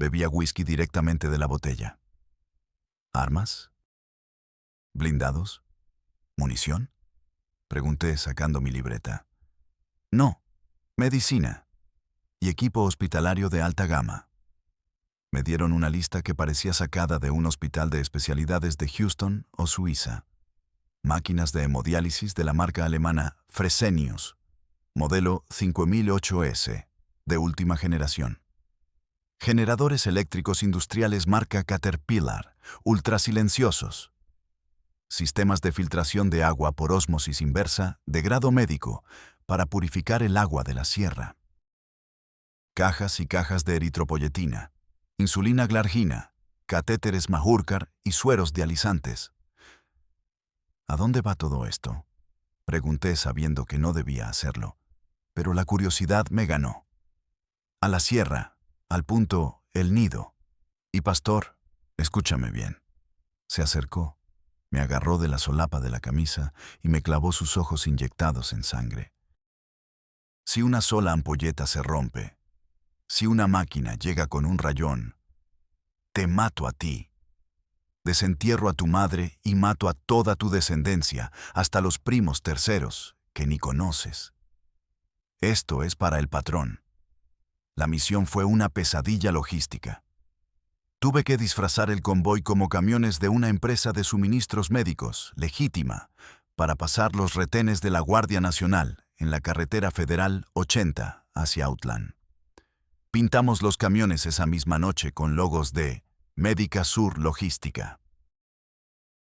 Bebía whisky directamente de la botella. ¿Armas? ¿Blindados? ¿Munición? Pregunté sacando mi libreta. No, medicina y equipo hospitalario de alta gama. Me dieron una lista que parecía sacada de un hospital de especialidades de Houston o Suiza. Máquinas de hemodiálisis de la marca alemana Fresenius, modelo 5008S, de última generación. Generadores eléctricos industriales marca Caterpillar, ultrasilenciosos. Sistemas de filtración de agua por ósmosis inversa de grado médico para purificar el agua de la sierra. Cajas y cajas de eritropoyetina, insulina glargina, catéteres Mahurkar y sueros dializantes. ¿A dónde va todo esto? Pregunté sabiendo que no debía hacerlo, pero la curiosidad me ganó. A la sierra, al punto El Nido. Y pastor, escúchame bien. Se acercó, me agarró de la solapa de la camisa y me clavó sus ojos inyectados en sangre. Si una sola ampolleta se rompe, si una máquina llega con un rayón, te mato a ti. Desentierro a tu madre y mato a toda tu descendencia, hasta los primos terceros, que ni conoces. Esto es para el patrón. La misión fue una pesadilla logística. Tuve que disfrazar el convoy como camiones de una empresa de suministros médicos, legítima, para pasar los retenes de la Guardia Nacional en la carretera federal 80 hacia Outland. Pintamos los camiones esa misma noche con logos de Médica Sur Logística.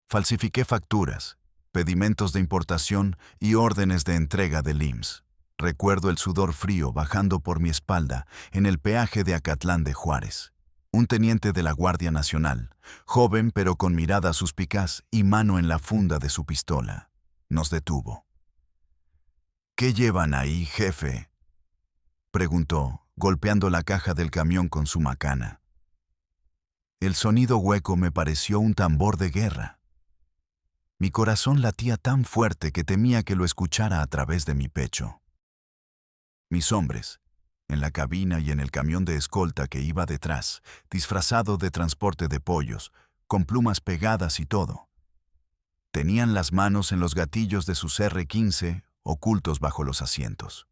Falsifiqué facturas, pedimentos de importación y órdenes de entrega del IMSS. Recuerdo el sudor frío bajando por mi espalda en el peaje de Acatlán de Juárez. Un teniente de la Guardia Nacional, joven pero con mirada suspicaz y mano en la funda de su pistola, nos detuvo. ¿Qué llevan ahí, jefe?, preguntó, golpeando la caja del camión con su macana. El sonido hueco me pareció un tambor de guerra. Mi corazón latía tan fuerte que temía que lo escuchara a través de mi pecho. Mis hombres, en la cabina y en el camión de escolta que iba detrás, disfrazado de transporte de pollos, con plumas pegadas y todo. Tenían las manos en los gatillos de sus R-15 ocultos bajo los asientos.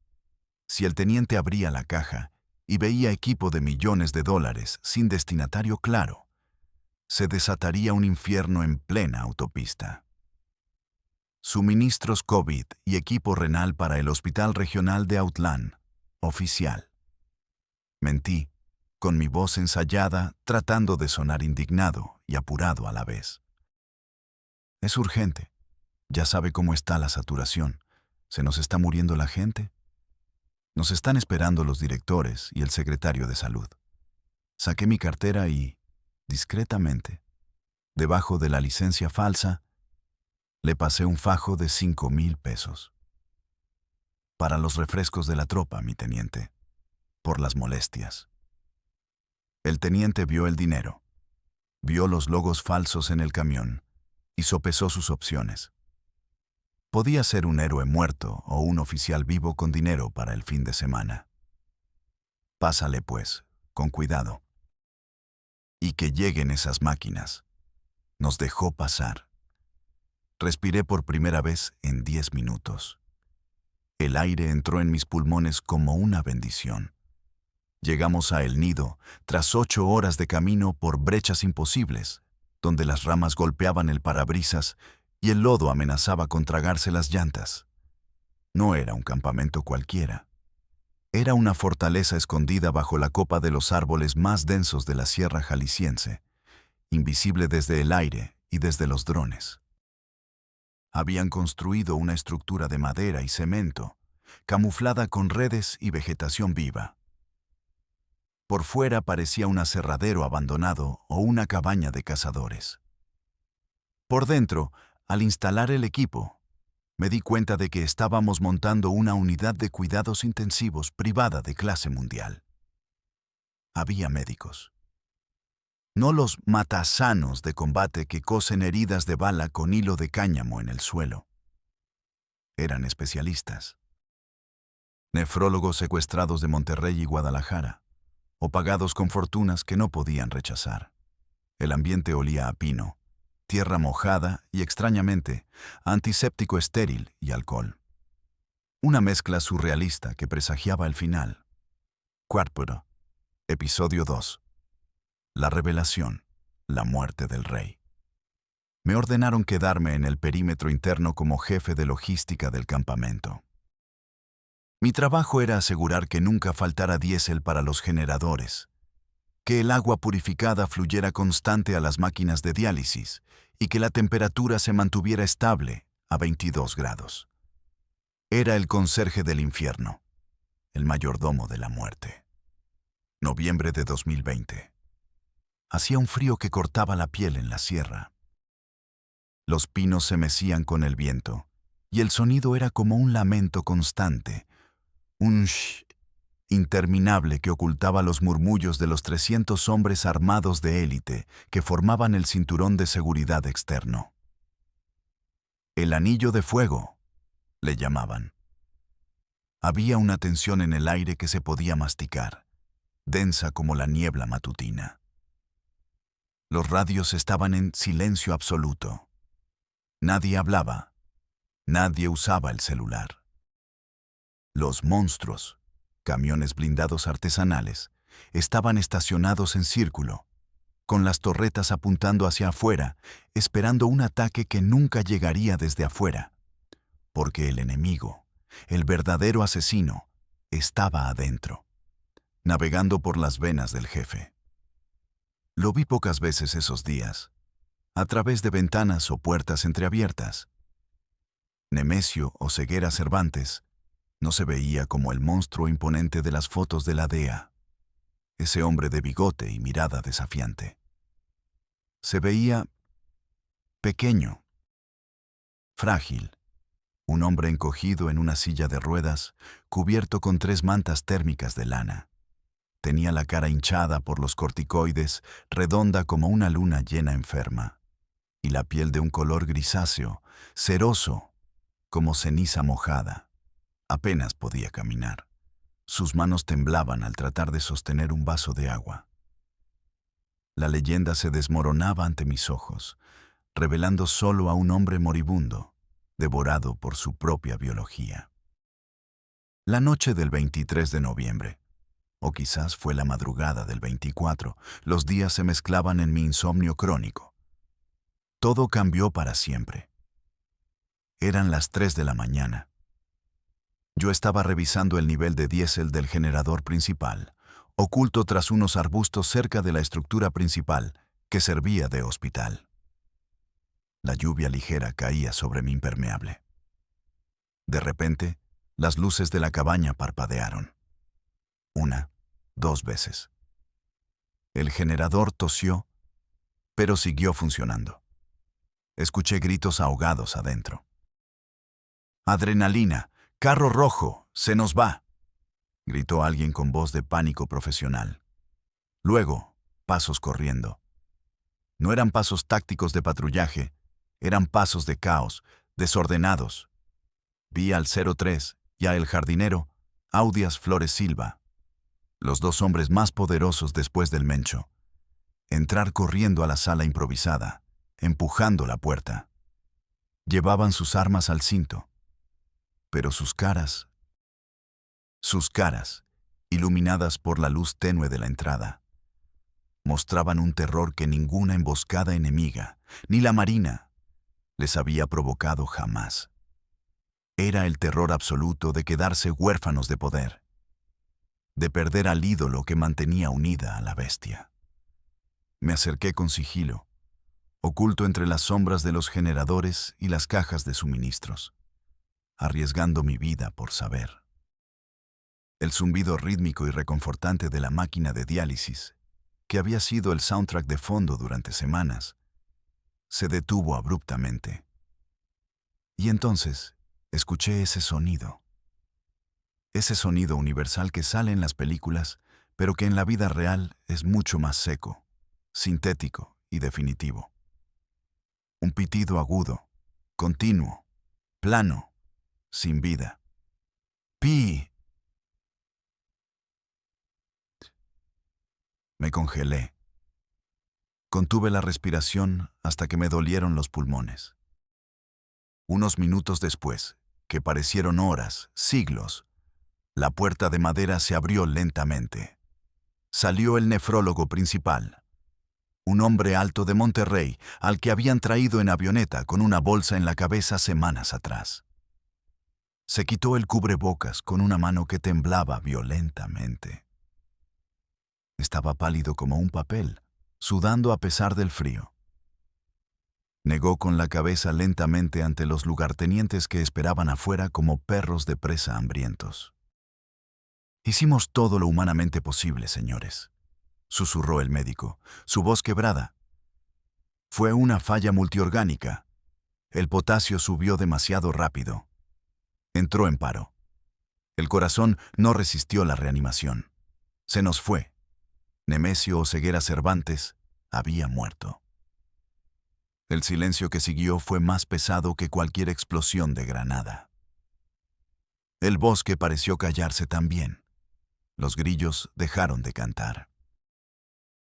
Si el teniente abría la caja y veía equipo de millones de dólares sin destinatario claro, se desataría un infierno en plena autopista. Suministros COVID y equipo renal para el Hospital Regional de Outland, oficial. Mentí, con mi voz ensayada, tratando de sonar indignado y apurado a la vez. Es urgente. Ya sabe cómo está la saturación. ¿Se nos está muriendo la gente? Nos están esperando los directores y el secretario de salud. Saqué mi cartera y, discretamente, debajo de la licencia falsa, le pasé un fajo de 5,000 pesos. Para los refrescos de la tropa, mi teniente. Por las molestias. El teniente vio el dinero. Vio los logos falsos en el camión y sopesó sus opciones. Podía ser un héroe muerto o un oficial vivo con dinero para el fin de semana. Pásale, pues, con cuidado. Y que lleguen esas máquinas. Nos dejó pasar. Respiré por primera vez en 10 minutos. El aire entró en mis pulmones como una bendición. Llegamos a El Nido, tras 8 horas de camino por brechas imposibles, donde las ramas golpeaban el parabrisas y el lodo amenazaba con tragarse las llantas. No era un campamento cualquiera. Era una fortaleza escondida bajo la copa de los árboles más densos de la sierra jalisciense, invisible desde el aire y desde los drones. Habían construido una estructura de madera y cemento, camuflada con redes y vegetación viva. Por fuera parecía un aserradero abandonado o una cabaña de cazadores. Por dentro, al instalar el equipo, me di cuenta de que estábamos montando una unidad de cuidados intensivos privada de clase mundial. Había médicos. No los matasanos de combate que cosen heridas de bala con hilo de cáñamo en el suelo. Eran especialistas. Nefrólogos secuestrados de Monterrey y Guadalajara, o pagados con fortunas que no podían rechazar. El ambiente olía a pino, tierra mojada y, extrañamente, a antiséptico estéril y alcohol. Una mezcla surrealista que presagiaba el final. Cuarto, episodio 2. La revelación, la muerte del rey. Me ordenaron quedarme en el perímetro interno como jefe de logística del campamento. Mi trabajo era asegurar que nunca faltara diésel para los generadores, que el agua purificada fluyera constante a las máquinas de diálisis y que la temperatura se mantuviera estable a 22 grados. Era el conserje del infierno, el mayordomo de la muerte. Noviembre de 2020. Hacía un frío que cortaba la piel en la sierra. Los pinos se mecían con el viento, y el sonido era como un lamento constante, un shh interminable que ocultaba los murmullos de los 300 hombres armados de élite que formaban el cinturón de seguridad externo. El anillo de fuego, le llamaban. Había una tensión en el aire que se podía masticar, densa como la niebla matutina. Los radios estaban en silencio absoluto. Nadie hablaba. Nadie usaba el celular. Los monstruos, camiones blindados artesanales, estaban estacionados en círculo, con las torretas apuntando hacia afuera, esperando un ataque que nunca llegaría desde afuera, porque el enemigo, el verdadero asesino, estaba adentro, navegando por las venas del jefe. Lo vi pocas veces esos días, a través de ventanas o puertas entreabiertas. Nemesio o Ceguera Cervantes no se veía como el monstruo imponente de las fotos de la DEA, ese hombre de bigote y mirada desafiante. Se veía pequeño, frágil, un hombre encogido en una silla de ruedas, cubierto con 3 mantas térmicas de lana. Tenía la cara hinchada por los corticoides, redonda como una luna llena enferma, y la piel de un color grisáceo, ceroso, como ceniza mojada. Apenas podía caminar. Sus manos temblaban al tratar de sostener un vaso de agua. La leyenda se desmoronaba ante mis ojos, revelando solo a un hombre moribundo, devorado por su propia biología. La noche del 23 de noviembre, o quizás fue la madrugada del 24, los días se mezclaban en mi insomnio crónico. Todo cambió para siempre. Eran las 3 de la mañana. Yo estaba revisando el nivel de diésel del generador principal, oculto tras unos arbustos cerca de la estructura principal que servía de hospital. La lluvia ligera caía sobre mi impermeable. De repente, las luces de la cabaña parpadearon. 1, 2 veces. El generador tosió, pero siguió funcionando. Escuché gritos ahogados adentro. «¡Adrenalina! ¡Carro rojo! ¡Se nos va!», gritó alguien con voz de pánico profesional. Luego, pasos corriendo. No eran pasos tácticos de patrullaje, eran pasos de caos, desordenados. Vi al 03 y a el jardinero, Audias Flores Silva, los 2 hombres más poderosos después del Mencho. entrar corriendo a la sala improvisada, empujando la puerta. Llevaban sus armas al cinto, pero sus caras, iluminadas por la luz tenue de la entrada, mostraban un terror que ninguna emboscada enemiga, ni la marina, les había provocado jamás. Era el terror absoluto de quedarse huérfanos de poder, de perder al ídolo que mantenía unida a la bestia. Me acerqué con sigilo, oculto entre las sombras de los generadores y las cajas de suministros, arriesgando mi vida por saber. El zumbido rítmico y reconfortante de la máquina de diálisis, que había sido el soundtrack de fondo durante semanas, se detuvo abruptamente. Y entonces escuché ese sonido universal que sale en las películas, pero que en la vida real es mucho más seco, sintético y definitivo. Un pitido agudo, continuo, plano, sin vida. ¡Pi! Me congelé. Contuve la respiración hasta que me dolieron los pulmones. Unos minutos después, que parecieron horas, siglos, la puerta de madera se abrió lentamente. Salió el nefrólogo principal, un hombre alto de Monterrey al que habían traído en avioneta con una bolsa en la cabeza semanas atrás. Se quitó el cubrebocas con una mano que temblaba violentamente. Estaba pálido como un papel, sudando a pesar del frío. Negó con la cabeza lentamente ante los lugartenientes que esperaban afuera como perros de presa hambrientos. «Hicimos todo lo humanamente posible, señores», susurró el médico, su voz quebrada. «Fue una falla multiorgánica. El potasio subió demasiado rápido. Entró en paro. El corazón no resistió la reanimación. Se nos fue. Nemesio Oseguera Cervantes había muerto». El silencio que siguió fue más pesado que cualquier explosión de granada. El bosque pareció callarse también. Los grillos dejaron de cantar.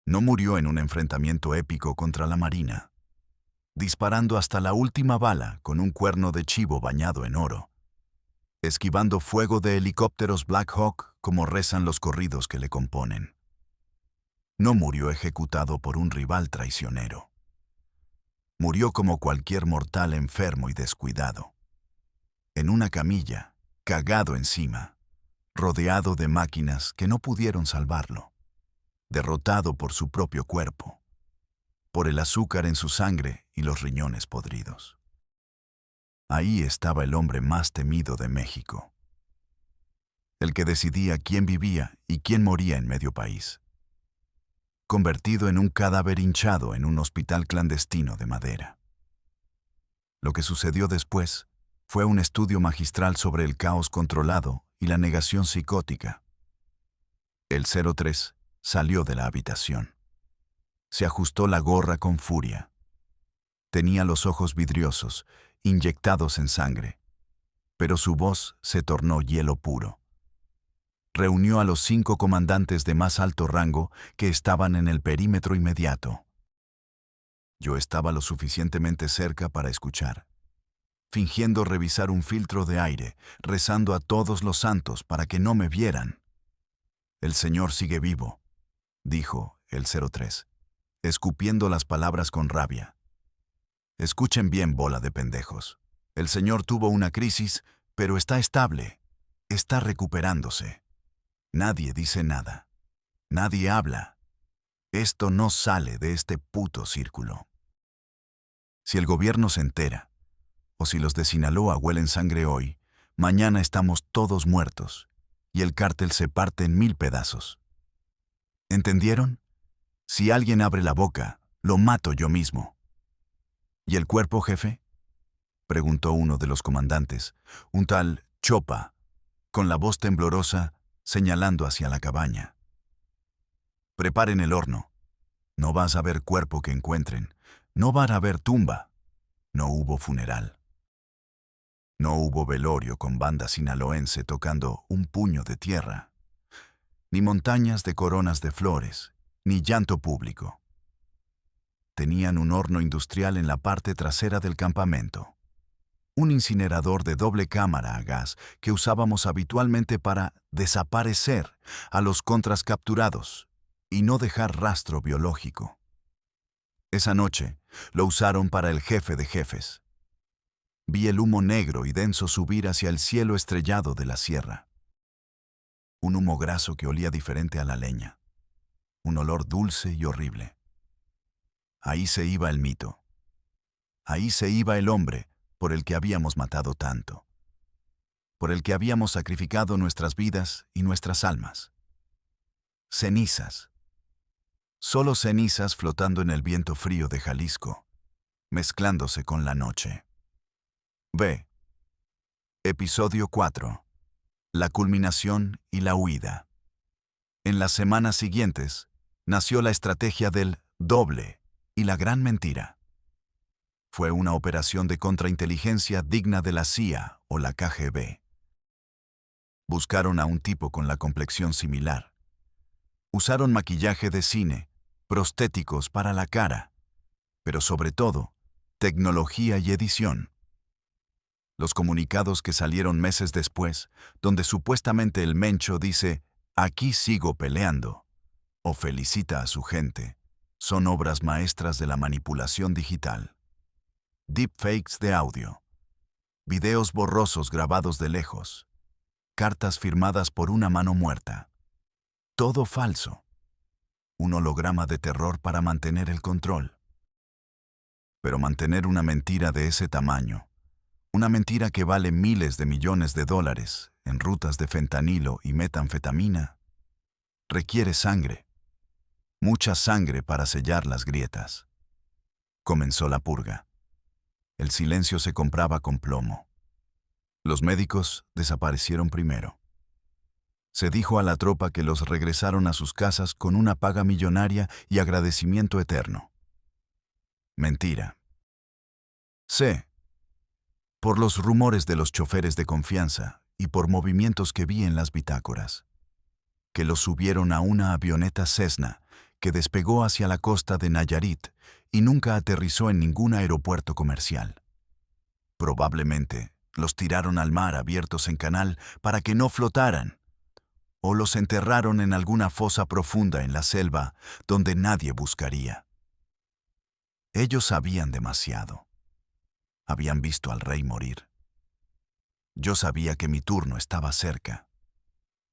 No murió en un enfrentamiento épico contra la marina, disparando hasta la última bala con un cuerno de chivo bañado en oro, esquivando fuego de helicópteros Black Hawk como rezan los corridos que le componen. No murió ejecutado por un rival traicionero. Murió como cualquier mortal enfermo y descuidado, en una camilla, cagado encima, rodeado de máquinas que no pudieron salvarlo, derrotado por su propio cuerpo, por el azúcar en su sangre y los riñones podridos. Ahí estaba el hombre más temido de México, el que decidía quién vivía y quién moría en medio país, convertido en un cadáver hinchado en un hospital clandestino de madera. Lo que sucedió después fue un estudio magistral sobre el caos controlado y la negación psicótica. El 03 salió de la habitación. Se ajustó la gorra con furia. Tenía los ojos vidriosos, inyectados en sangre, pero su voz se tornó hielo puro. Reunió a los 5 comandantes de más alto rango que estaban en el perímetro inmediato. Yo estaba lo suficientemente cerca para escuchar, fingiendo revisar un filtro de aire, rezando a todos los santos para que no me vieran. «El Señor sigue vivo», dijo el 03, escupiendo las palabras con rabia. «Escuchen bien, bola de pendejos. El Señor tuvo una crisis, pero está estable, está recuperándose. Nadie dice nada. Nadie habla. Esto no sale de este puto círculo. Si el gobierno se entera, o si los de Sinaloa huelen sangre hoy, mañana estamos todos muertos, y el cártel se parte en 1000 pedazos. ¿Entendieron? Si alguien abre la boca, lo mato yo mismo». «¿Y el cuerpo, jefe?», preguntó uno de los comandantes, un tal Chopa, con la voz temblorosa, señalando hacia la cabaña. «Preparen el horno. No vas a ver cuerpo que encuentren. No van a ver tumba. No hubo funeral. No hubo velorio con banda sinaloense tocando un puño de tierra. Ni montañas de coronas de flores, ni llanto público. Tenían un horno industrial en la parte trasera del campamento. Un incinerador de doble cámara a gas que usábamos habitualmente para desaparecer a los contras capturados y no dejar rastro biológico. Esa noche lo usaron para el jefe de jefes. Vi el humo negro y denso subir hacia el cielo estrellado de la sierra. Un humo graso que olía diferente a la leña. Un olor dulce y horrible. Ahí se iba el mito. Ahí se iba el hombre por el que habíamos matado tanto. Por el que habíamos sacrificado nuestras vidas y nuestras almas. Cenizas. Solo cenizas flotando en el viento frío de Jalisco, mezclándose con la noche. B. Episodio 4. La culminación y la huida. En las semanas siguientes, nació la estrategia del doble y la gran mentira. Fue una operación de contrainteligencia digna de la CIA o la KGB. Buscaron a un tipo con la complexión similar. Usaron maquillaje de cine, prostéticos para la cara, pero sobre todo, tecnología y edición. Los comunicados que salieron meses después, donde supuestamente el Mencho dice, «Aquí sigo peleando», o felicita a su gente, son obras maestras de la manipulación digital. Deepfakes de audio, videos borrosos grabados de lejos, cartas firmadas por una mano muerta. Todo falso. Un holograma de terror para mantener el control. Pero mantener una mentira de ese tamaño, una mentira que vale miles de millones de dólares en rutas de fentanilo y metanfetamina, requiere sangre. Mucha sangre para sellar las grietas. Comenzó la purga. El silencio se compraba con plomo. Los médicos desaparecieron primero. Se dijo a la tropa que los regresaron a sus casas con una paga millonaria y agradecimiento eterno. Mentira. Sé, por los rumores de los choferes de confianza y por movimientos que vi en las bitácoras, que los subieron a una avioneta Cessna que despegó hacia la costa de Nayarit y nunca aterrizó en ningún aeropuerto comercial. Probablemente los tiraron al mar abiertos en canal para que no flotaran, o los enterraron en alguna fosa profunda en la selva donde nadie buscaría. Ellos sabían demasiado. Habían visto al rey morir. Yo sabía que mi turno estaba cerca.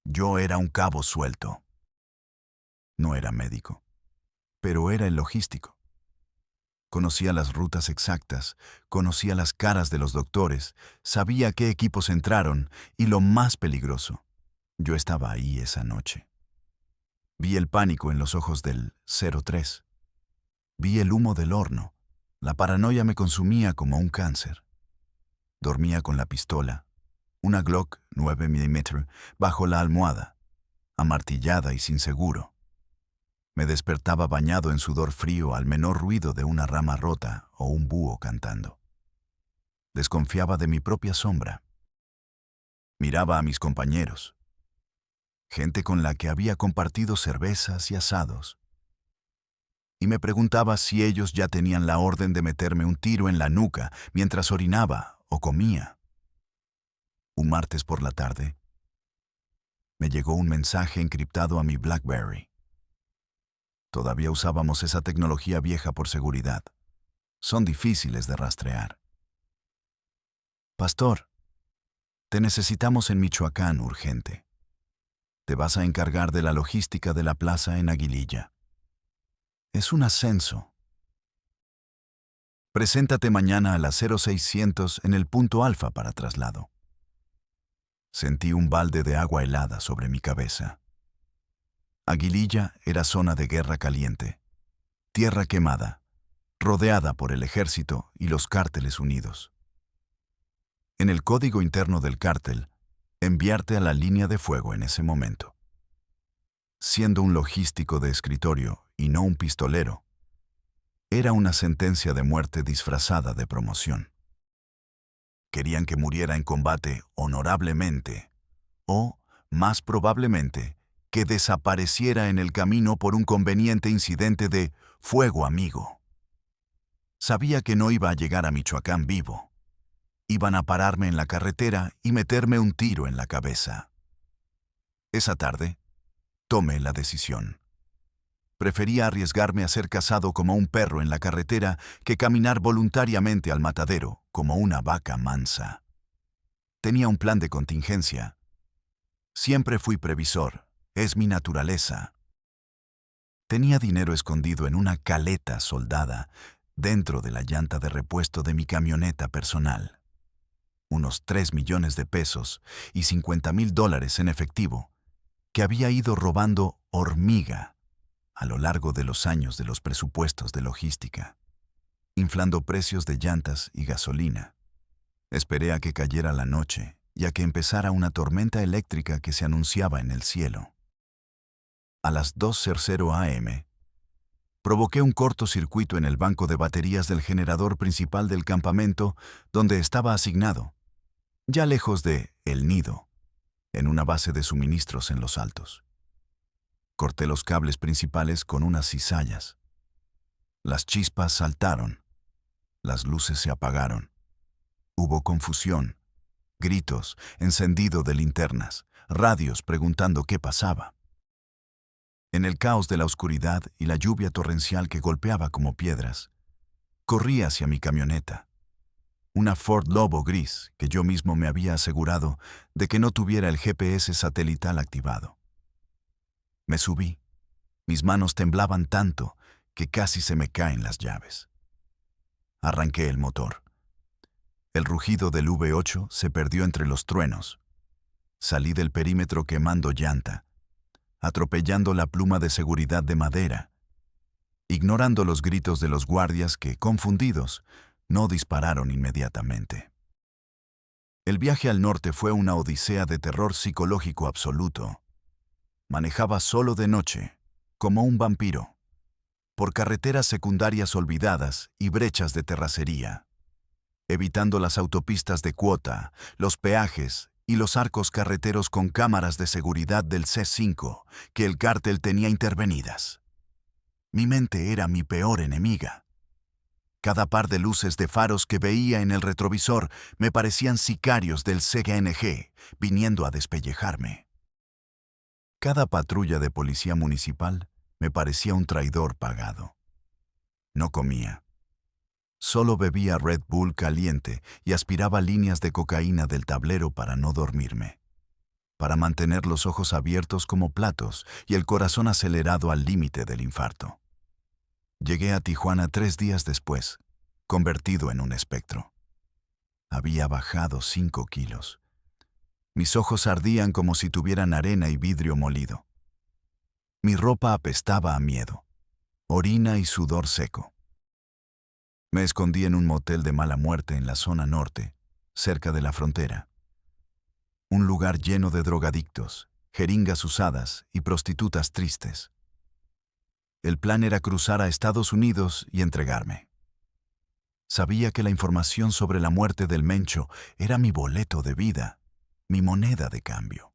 Yo era un cabo suelto. No era médico, pero era el logístico. Conocía las rutas exactas, conocía las caras de los doctores, sabía qué equipos entraron y lo más peligroso, yo estaba ahí esa noche. Vi el pánico en los ojos del 03. Vi el humo del horno. La paranoia me consumía como un cáncer. Dormía con la pistola, una Glock 9 mm, bajo la almohada, amartillada y sin seguro. Me despertaba bañado en sudor frío al menor ruido de una rama rota o un búho cantando. Desconfiaba de mi propia sombra. Miraba a mis compañeros, gente con la que había compartido cervezas y asados, y me preguntaba si ellos ya tenían la orden de meterme un tiro en la nuca mientras orinaba o comía. Un martes por la tarde, me llegó un mensaje encriptado a mi BlackBerry. Todavía usábamos esa tecnología vieja por seguridad. Son difíciles de rastrear. Pastor, te necesitamos en Michoacán urgente. Te vas a encargar de la logística de la plaza en Aguililla. Es un ascenso. Preséntate mañana a las 0600 en el punto Alfa para traslado. Sentí un balde de agua helada sobre mi cabeza. Aguililla era zona de guerra caliente, tierra quemada, rodeada por el ejército y los cárteles unidos. En el código interno del cártel, enviarte a la línea de fuego en ese momento. Siendo un logístico de escritorio y no un pistolero, era una sentencia de muerte disfrazada de promoción. Querían que muriera en combate honorablemente, o, más probablemente, que desapareciera en el camino por un conveniente incidente de fuego amigo. Sabía que no iba a llegar a Michoacán vivo. Iban a pararme en la carretera y meterme un tiro en la cabeza. Esa tarde, tomé la decisión. Prefería arriesgarme a ser cazado como un perro en la carretera que caminar voluntariamente al matadero como una vaca mansa. Tenía un plan de contingencia. Siempre fui previsor, es mi naturaleza. Tenía dinero escondido en una caleta soldada dentro de la llanta de repuesto de mi camioneta personal. Unos 3 millones de pesos y $50,000 en efectivo que había ido robando hormiga a lo largo de los años de los presupuestos de logística, inflando precios de llantas y gasolina. Esperé a que cayera la noche y a que empezara una tormenta eléctrica que se anunciaba en el cielo. A las 2:00 a.m., provoqué un cortocircuito en el banco de baterías del generador principal del campamento donde estaba asignado, ya lejos de El Nido, en una base de suministros en los Altos. Corté los cables principales con unas cizallas. Las chispas saltaron. Las luces se apagaron. Hubo confusión, gritos, encendido de linternas, radios preguntando qué pasaba. En el caos de la oscuridad y la lluvia torrencial que golpeaba como piedras, corrí hacia mi camioneta, una Ford Lobo gris que yo mismo me había asegurado de que no tuviera el GPS satelital activado. Me subí. Mis manos temblaban tanto que casi se me caen las llaves. Arranqué el motor. El rugido del V8 se perdió entre los truenos. Salí del perímetro quemando llanta, atropellando la pluma de seguridad de madera, ignorando los gritos de los guardias que, confundidos, no dispararon inmediatamente. El viaje al norte fue una odisea de terror psicológico absoluto. Manejaba solo de noche, como un vampiro, por carreteras secundarias olvidadas y brechas de terracería, evitando las autopistas de cuota, los peajes y los arcos carreteros con cámaras de seguridad del C5 que el cártel tenía intervenidas. Mi mente era mi peor enemiga. Cada par de luces de faros que veía en el retrovisor me parecían sicarios del CNG viniendo a despellejarme. Cada patrulla de policía municipal me parecía un traidor pagado. No comía. Solo bebía Red Bull caliente y aspiraba líneas de cocaína del tablero para no dormirme, para mantener los ojos abiertos como platos y el corazón acelerado al límite del infarto. Llegué a Tijuana 3 días después, convertido en un espectro. Había bajado 5 kilos. Mis ojos ardían como si tuvieran arena y vidrio molido. Mi ropa apestaba a miedo, orina y sudor seco. Me escondí en un motel de mala muerte en la zona norte, cerca de la frontera. Un lugar lleno de drogadictos, jeringas usadas y prostitutas tristes. El plan era cruzar a Estados Unidos y entregarme. Sabía que la información sobre la muerte del Mencho era mi boleto de vida, mi moneda de cambio.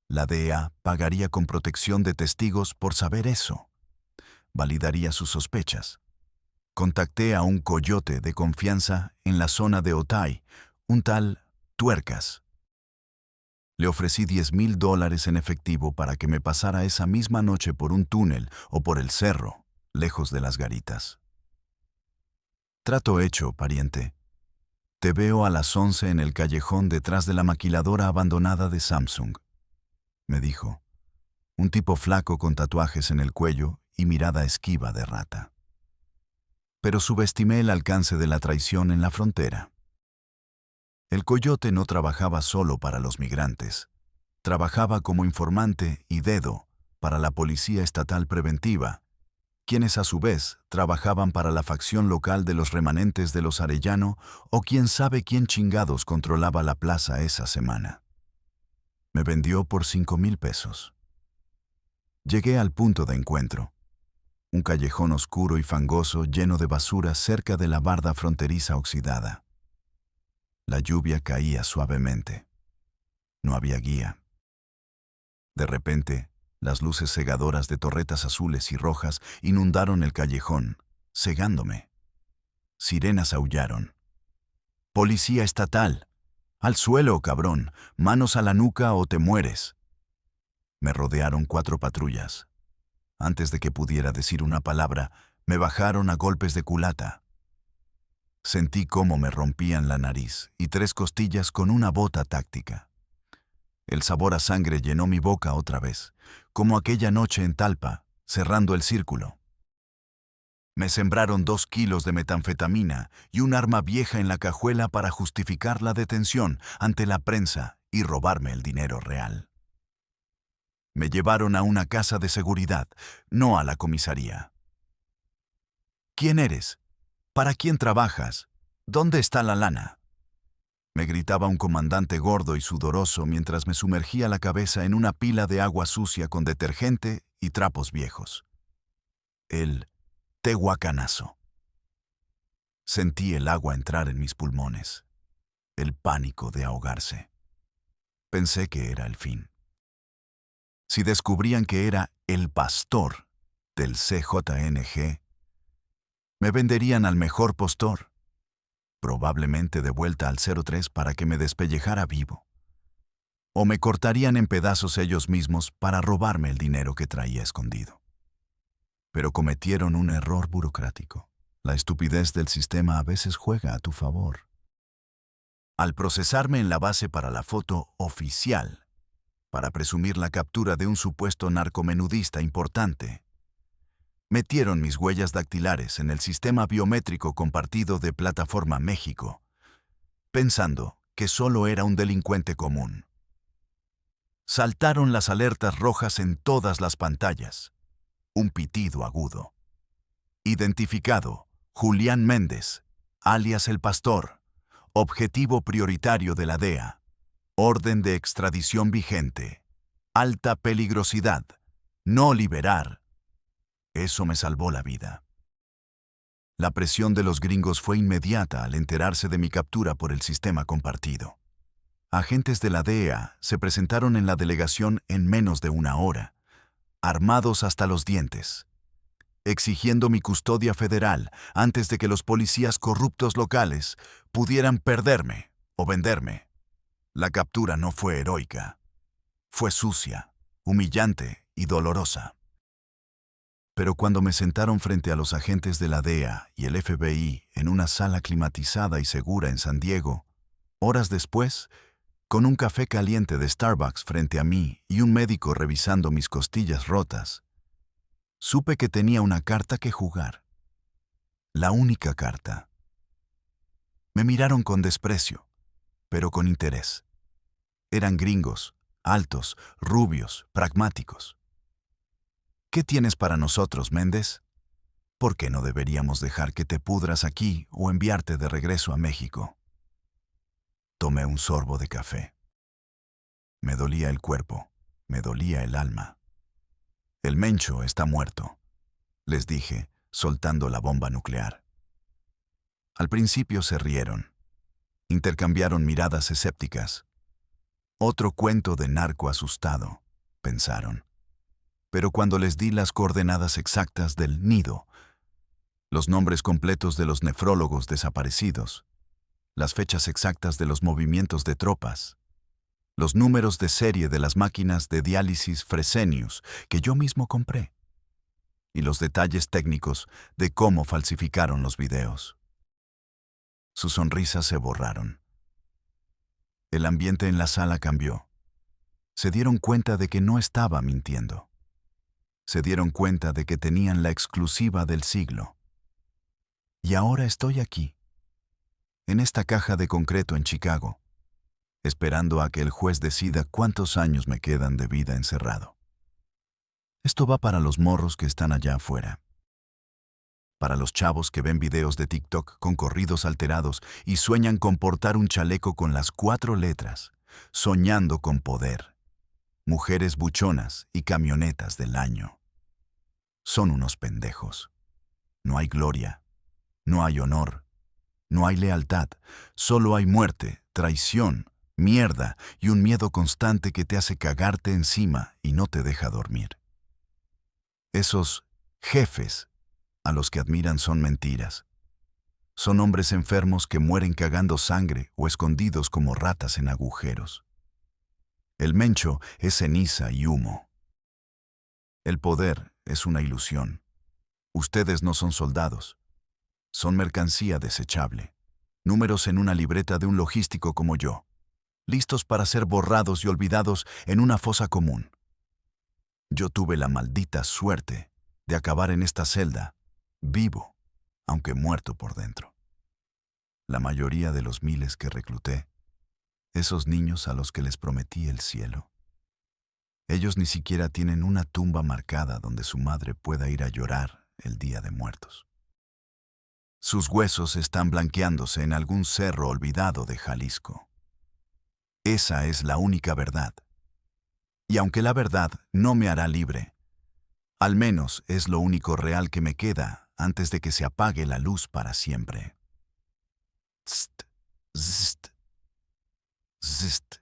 La DEA pagaría con protección de testigos por saber eso. Validaría sus sospechas. Contacté a un coyote de confianza en la zona de Otay, un tal Tuercas. Le ofrecí $10,000 en efectivo para que me pasara esa misma noche por un túnel o por el cerro, lejos de las garitas. Trato hecho, pariente. Te veo a las 11 en el callejón detrás de la maquiladora abandonada de Samsung, me dijo, un tipo flaco con tatuajes en el cuello y mirada esquiva de rata. Pero subestimé el alcance de la traición en la frontera. El coyote no trabajaba solo para los migrantes. Trabajaba como informante y dedo para la Policía Estatal Preventiva, quienes a su vez trabajaban para la facción local de los remanentes de los Arellano o quién sabe quién chingados controlaba la plaza esa semana. Me vendió por $5,000. Llegué al punto de encuentro. Un callejón oscuro y fangoso lleno de basura cerca de la barda fronteriza oxidada. La lluvia caía suavemente. No había guía. De repente, las luces cegadoras de torretas azules y rojas inundaron el callejón, cegándome. Sirenas aullaron. «Policía estatal! ¡Al suelo, cabrón! ¡Manos a la nuca o te mueres!». Me rodearon 4 patrullas. Antes de que pudiera decir una palabra, me bajaron a golpes de culata. Sentí cómo me rompían la nariz y 3 costillas con una bota táctica. El sabor a sangre llenó mi boca otra vez, como aquella noche en Talpa, cerrando el círculo. Me sembraron 2 kilos de metanfetamina y un arma vieja en la cajuela para justificar la detención ante la prensa y robarme el dinero real. Me llevaron a una casa de seguridad, no a la comisaría. ¿Quién eres? ¿Para quién trabajas? ¿Dónde está la lana?, me gritaba un comandante gordo y sudoroso mientras me sumergía la cabeza en una pila de agua sucia con detergente y trapos viejos. El tehuacanazo. Sentí el agua entrar en mis pulmones, el pánico de ahogarse. Pensé que era el fin. Si descubrían que era el pastor del CJNG, me venderían al mejor postor, probablemente de vuelta al 03 para que me despellejara vivo. O me cortarían en pedazos ellos mismos para robarme el dinero que traía escondido. Pero cometieron un error burocrático. La estupidez del sistema a veces juega a tu favor. Al procesarme en la base para la foto oficial, para presumir la captura de un supuesto narcomenudista importante, metieron mis huellas dactilares en el sistema biométrico compartido de Plataforma México, pensando que solo era un delincuente común. Saltaron las alertas rojas en todas las pantallas. Un pitido agudo. Identificado, Julián Méndez, alias El Pastor, objetivo prioritario de la DEA, orden de extradición vigente, alta peligrosidad, no liberar. Eso me salvó la vida. La presión de los gringos fue inmediata al enterarse de mi captura por el sistema compartido. Agentes de la DEA se presentaron en la delegación en menos de 1 hora, armados hasta los dientes, exigiendo mi custodia federal antes de que los policías corruptos locales pudieran perderme o venderme. La captura no fue heroica. Fue sucia, humillante y dolorosa. Pero cuando me sentaron frente a los agentes de la DEA y el FBI en una sala climatizada y segura en San Diego, horas después, con un café caliente de Starbucks frente a mí y un médico revisando mis costillas rotas, supe que tenía una carta que jugar. La única carta. Me miraron con desprecio, pero con interés. Eran gringos, altos, rubios, pragmáticos. ¿Qué tienes para nosotros, Méndez? ¿Por qué no deberíamos dejar que te pudras aquí o enviarte de regreso a México? Tomé un sorbo de café. Me dolía el cuerpo, me dolía el alma. El Mencho está muerto, les dije, soltando la bomba nuclear. Al principio se rieron. Intercambiaron miradas escépticas. Otro cuento de narco asustado, pensaron. Pero cuando les di las coordenadas exactas del nido, los nombres completos de los nefrólogos desaparecidos, las fechas exactas de los movimientos de tropas, los números de serie de las máquinas de diálisis Fresenius que yo mismo compré, y los detalles técnicos de cómo falsificaron los videos. Sus sonrisas se borraron. El ambiente en la sala cambió. Se dieron cuenta de que no estaba mintiendo. Se dieron cuenta de que tenían la exclusiva del siglo. Y ahora estoy aquí, en esta caja de concreto en Chicago, esperando a que el juez decida cuántos años me quedan de vida encerrado. Esto va para los morros que están allá afuera. Para los chavos que ven videos de TikTok con corridos alterados y sueñan con portar un chaleco con las 4 letras, soñando con poder. Mujeres buchonas y camionetas del año. Son unos pendejos. No hay gloria, no hay honor, no hay lealtad, solo hay muerte, traición, mierda y un miedo constante que te hace cagarte encima y no te deja dormir. Esos jefes a los que admiran son mentiras. Son hombres enfermos que mueren cagando sangre o escondidos como ratas en agujeros. El Mencho es ceniza y humo. El poder es una ilusión. Ustedes no son soldados. Son mercancía desechable. Números en una libreta de un logístico como yo, listos para ser borrados y olvidados en una fosa común. Yo tuve la maldita suerte de acabar en esta celda, vivo, aunque muerto por dentro. La mayoría de los miles que recluté, esos niños a los que les prometí el cielo, ellos ni siquiera tienen una tumba marcada donde su madre pueda ir a llorar el Día de Muertos. Sus huesos están blanqueándose en algún cerro olvidado de Jalisco. Esa es la única verdad. Y aunque la verdad no me hará libre, al menos es lo único real que me queda antes de que se apague la luz para siempre. Zzt, zzt, zzt.